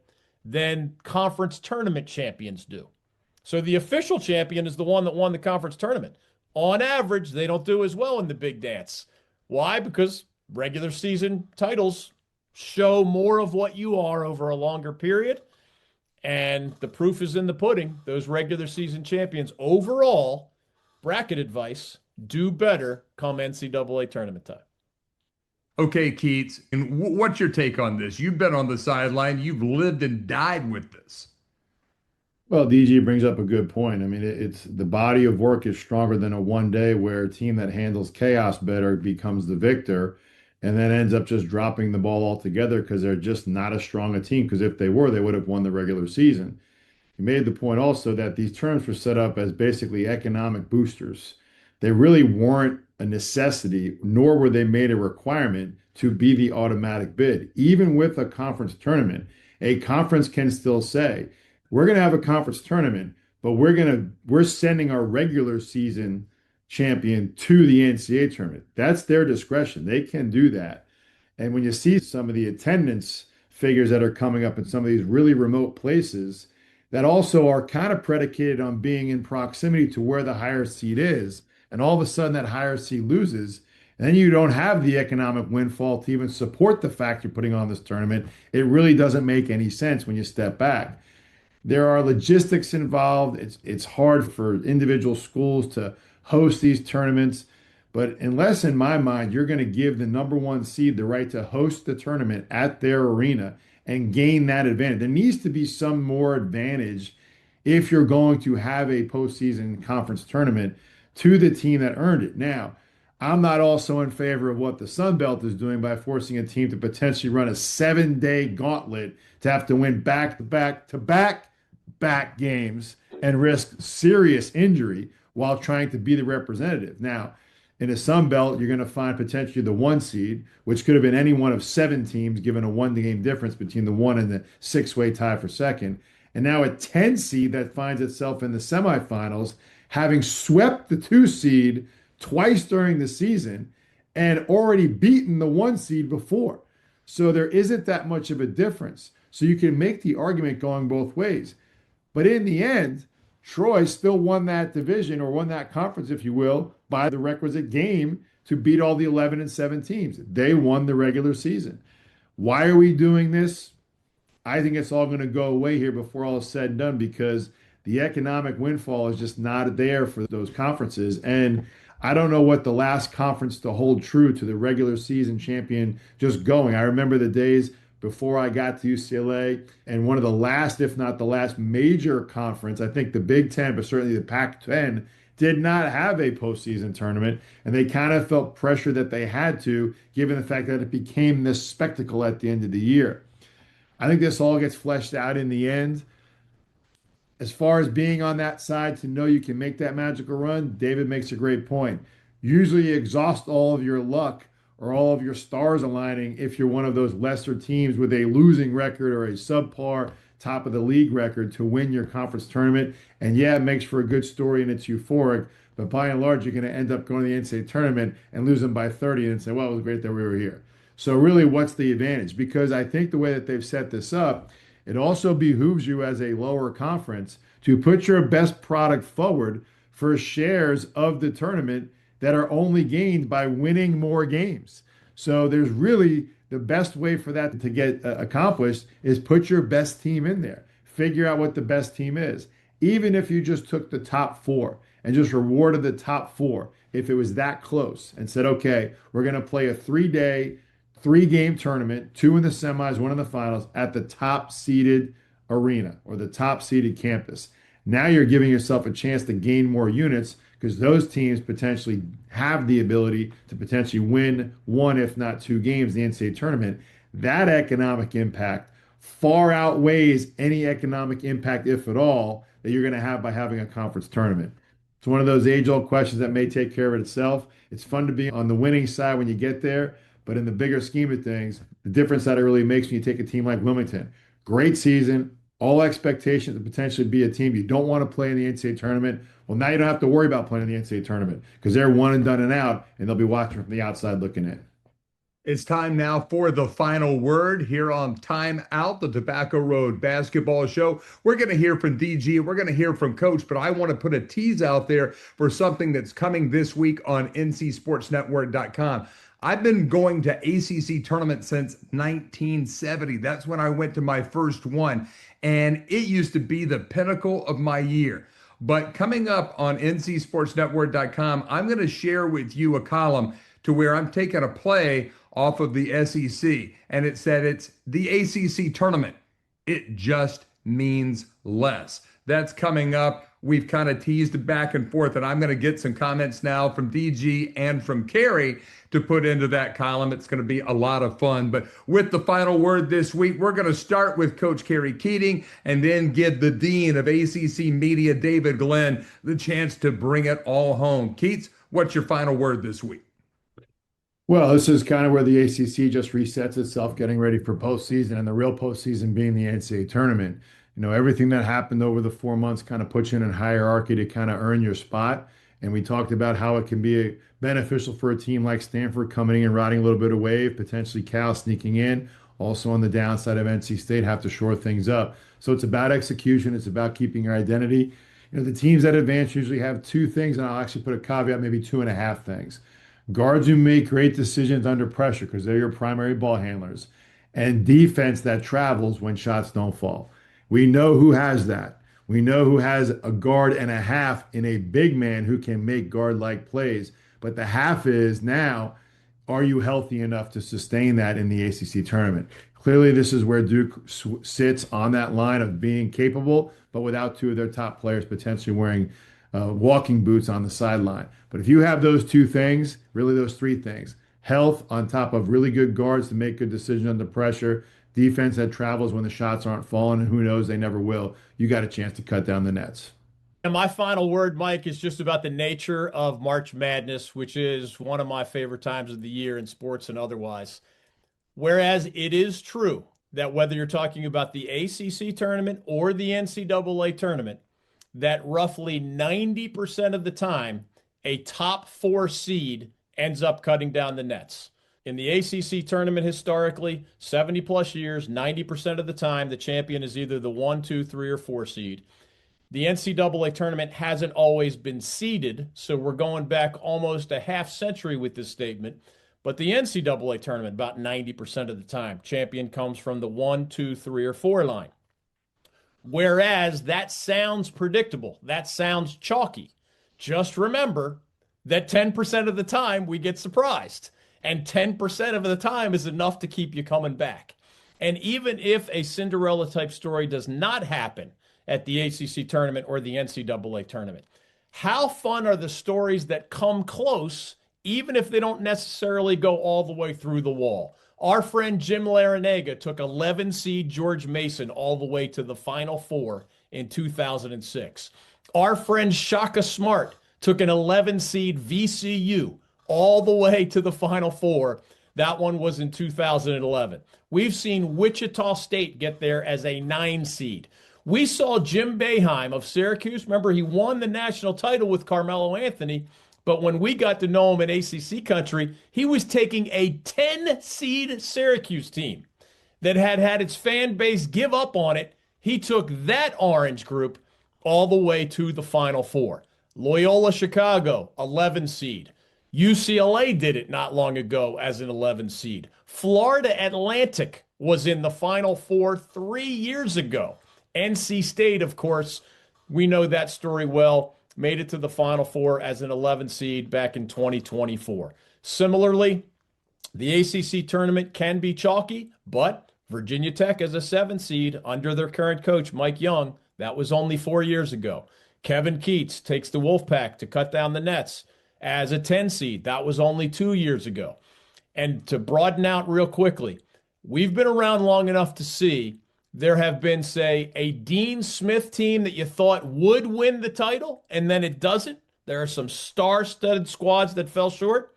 than conference tournament champions do. So the official champion is the one that won the conference tournament. On average, they don't do as well in the big dance. Why? Because regular season titles show more of what you are over a longer period. And the proof is in the pudding. Those regular season champions overall, bracket advice, do better come NCAA tournament time. Okay, Keats, and what's your take on this? You've been on the sideline. You've lived and died with this. Well, DG brings up a good point. I mean, it's the body of work is stronger than a one day where a team that handles chaos better becomes the victor and then ends up just dropping the ball altogether because they're just not as strong a team. Because if they were, they would have won the regular season. You made the point also that these terms were set up as basically economic boosters. They really weren't a necessity, nor were they made a requirement to be the automatic bid. Even with a conference tournament, a conference can still say, we're going to have a conference tournament, but we're sending our regular season champion to the NCAA tournament. That's their discretion. They can do that. And when you see some of the attendance figures that are coming up in some of these really remote places that also are kind of predicated on being in proximity to where the higher seed is, and all of a sudden that higher seed loses, and then you don't have the economic windfall to even support the fact you're putting on this tournament, it really doesn't make any sense when you step back. There are logistics involved. It's hard for individual schools to host these tournaments. But unless, in my mind, you're going to give the number one seed the right to host the tournament at their arena and gain that advantage, there needs to be some more advantage if you're going to have a postseason conference tournament to the team that earned it. Now, I'm not also in favor of what the Sun Belt is doing by forcing a team to potentially run a 7-day gauntlet to have to win back-to-back games and risk serious injury while trying to be the representative. Now, in the Sun Belt, you're going to find potentially the 1 seed, which could have been any one of 7 teams, given a 1-game difference between the 1 and the 6-way tie for second. And now a 10 seed that finds itself in the semifinals, having swept the 2 seed twice during the season and already beaten the 1 seed before. So there isn't that much of a difference. So you can make the argument going both ways. But in the end, Troy still won that division, or won that conference, if you will, by the requisite game to beat all the 11 and 7 teams. They won the regular season. Why are we doing this? I think it's all going to go away here before all is said and done, because the economic windfall is just not there for those conferences. And I don't know what the last conference to hold true to the regular season champion just going. I remember the days before I got to UCLA, and one of the last, if not the last major conference, I think the Big Ten, but certainly the Pac-10, did not have a postseason tournament. And they kind of felt pressure that they had to, given the fact that it became this spectacle at the end of the year. I think this all gets fleshed out in the end. As far as being on that side to know you can make that magical run, David makes a great point. Usually you exhaust all of your luck or all of your stars aligning if you're one of those lesser teams with a losing record or a subpar top of the league record to win your conference tournament. And yeah, it makes for a good story and it's euphoric, but by and large, you're going to end up going to the NCAA tournament and losing by 30 and say, well, it was great that we were here. So really, what's the advantage? Because I think the way that they've set this up, it also behooves you as a lower conference to put your best product forward for shares of the tournament that are only gained by winning more games. So there's really the best way for that to get accomplished is put your best team in there. Figure out what the best team is. Even if you just took the top 4 and just rewarded the top 4, if it was that close and said, okay, we're going to play a 3-day, 3-game tournament, 2 in the semis, 1 in the finals at the top seeded arena or the top seeded campus. Now you're giving yourself a chance to gain more units because those teams potentially have the ability to potentially win 1, if not 2 games in the NCAA tournament. That economic impact far outweighs any economic impact, if at all, that you're going to have by having a conference tournament. It's one of those age-old questions that may take care of itself. It's fun to be on the winning side when you get there, but in the bigger scheme of things, the difference that it really makes when you take a team like Wilmington. Great season, all expectations to potentially be a team you don't want to play in the NCAA tournament. Well, now you don't have to worry about playing in the NCAA tournament because they're one and done and out, and they'll be watching from the outside looking in. It's time now for the final word here on Time Out, the Tobacco Road Basketball Show. We're going to hear from DG. We're going to hear from Coach, but I want to put a tease out there for something that's coming this week on ncsportsnetwork.com. I've been going to ACC Tournament since 1970. That's when I went to my first one, and it used to be the pinnacle of my year. But coming up on ncsportsnetwork.com, I'm going to share with you a column to where I'm taking a play off of the SEC, and it said it's the ACC Tournament. It just means less. That's coming up. We've kind of teased it back and forth, and I'm going to get some comments now from DG and from Kerry to put into that column. It's going to be a lot of fun. But with the final word this week, we're going to start with Coach Kerry Keating and then give the Dean of ACC Media, David Glenn, the chance to bring it all home. Keats, what's your final word this week? Well, this is kind of where the ACC just resets itself, getting ready for postseason, and the real postseason being the NCAA tournament. You know, everything that happened over the 4 months kind of puts you in a hierarchy to kind of earn your spot. And we talked about how it can be beneficial for a team like Stanford coming in and riding a little bit of wave, potentially Cal sneaking in. Also on the downside of NC State have to shore things up. So it's about execution. It's about keeping your identity. You know, the teams that advance usually have two things, and I'll actually put a caveat, maybe 2.5 things. Guards who make great decisions under pressure because they're your primary ball handlers, and defense that travels when shots don't fall. We know who has that. We know who has a guard and a half in a big man who can make guard-like plays. But the half is now, are you healthy enough to sustain that in the ACC tournament? Clearly, this is where Duke sits on that line of being capable, but without two of their top players potentially wearing walking boots on the sideline. But if you have those two things, really those three things, health on top of really good guards to make good decisions under pressure, defense that travels when the shots aren't falling, and who knows, they never will, you got a chance to cut down the nets. And my final word, Mike, is just about the nature of March Madness, which is one of my favorite times of the year in sports and otherwise. Whereas it is true that whether you're talking about the ACC tournament or the NCAA tournament, that roughly 90% of the time, a top 4 seed ends up cutting down the nets. In the ACC tournament, historically, 70 plus years, 90% of the time, the champion is either the 1, 2, 3, or 4 seed. The NCAA tournament hasn't always been seeded, so we're going back almost a half century with this statement. But the NCAA tournament, about 90% of the time, champion comes from the 1, 2, 3, or 4 line. Whereas that sounds predictable, that sounds chalky. Just remember that 10% of the time we get surprised, and 10% of the time is enough to keep you coming back. And even if a Cinderella type story does not happen at the ACC tournament or the NCAA tournament, how fun are the stories that come close, even if they don't necessarily go all the way through the wall? Our friend Jim Larinaga took 11 seed George Mason all the way to the Final Four in 2006. Our friend Shaka Smart took an 11 seed VCU all the way to the Final Four. That one was in 2011. We've seen Wichita State get there as a 9 seed. We saw Jim Boeheim of Syracuse. Remember, he won the national title with Carmelo Anthony. But when we got to know him in ACC country, he was taking a 10-seed Syracuse team that had its fan base give up on it. He took that orange group all the way to the Final Four. Loyola Chicago, 11 seed. UCLA did it not long ago as an 11 seed. Florida Atlantic was in the Final Four 3 years ago. NC State, of course, we know that story well, made it to the Final Four as an 11 seed back in 2024. Similarly, the ACC tournament can be chalky, but Virginia Tech as a 7 seed under their current coach, Mike Young, that was only 4 years ago. Kevin Keats takes the Wolfpack to cut down the nets as a 10 seed. That was only 2 years ago. And to broaden out real quickly, we've been around long enough to see there have been, say, a Dean Smith team that you thought would win the title, and then it doesn't, There are some star-studded squads that fell short.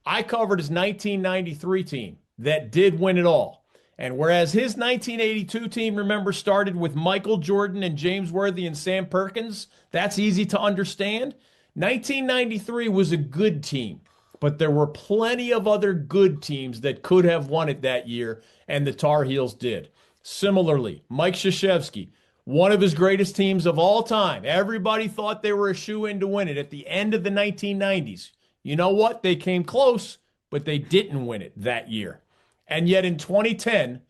I covered his 1993 team that did win it all. And whereas his 1982 team, remember, started with Michael Jordan and James Worthy and Sam Perkins, that's easy to understand. 1993 was a good team, but there were plenty of other good teams that could have won it that year, and the Tar Heels did. Similarly, Mike Krzyzewski, one of his greatest teams of all time. Everybody thought they were a shoo-in to win it at the end of the 1990s. You know what? They came close, but they didn't win it that year. And yet in 2010,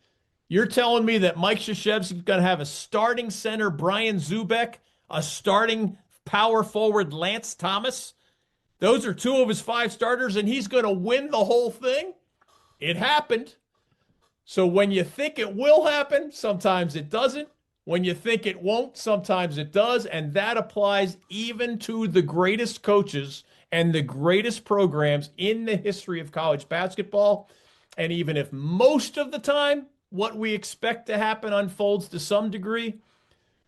you're telling me that Mike Krzyzewski is going to have a starting center, Brian Zubek, a starting power forward, Lance Thomas? Those are two of his 5 starters, and he's going to win the whole thing? It happened. So when you think it will happen, sometimes it doesn't. When you think it won't, sometimes it does. And that applies even to the greatest coaches and the greatest programs in the history of college basketball. And even if most of the time what we expect to happen unfolds to some degree,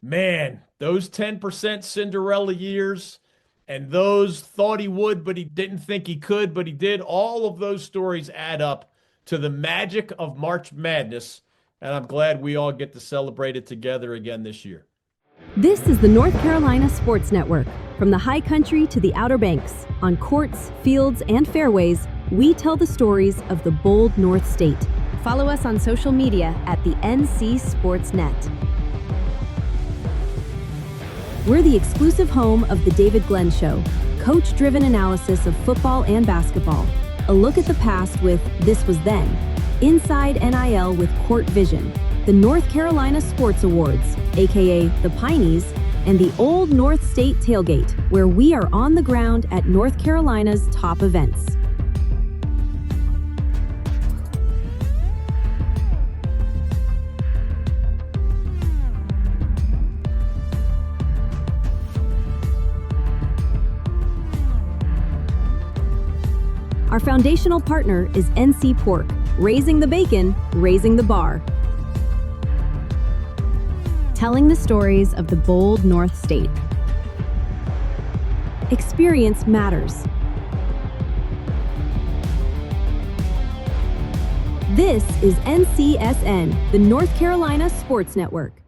man, those 10% Cinderella years and those thought he would, but he didn't think he could, but he did, all of those stories add up to the magic of March Madness. And I'm glad we all get to celebrate it together again this year. This is the North Carolina Sports Network. From the high country to the Outer Banks, on courts, fields, and fairways, we tell the stories of the bold North State. Follow us on social media at the NC Sports Net. We're the exclusive home of The David Glenn Show, coach-driven analysis of football and basketball. A look at the past with This Was Then, Inside NIL with Court Vision, the North Carolina Sports Awards, aka the Pineys, and the Old North State Tailgate, where we are on the ground at North Carolina's top events. Our foundational partner is NC Pork, raising the bacon, raising the bar. Telling the stories of the bold North State. Experience matters. This is NCSN, the North Carolina Sports Network.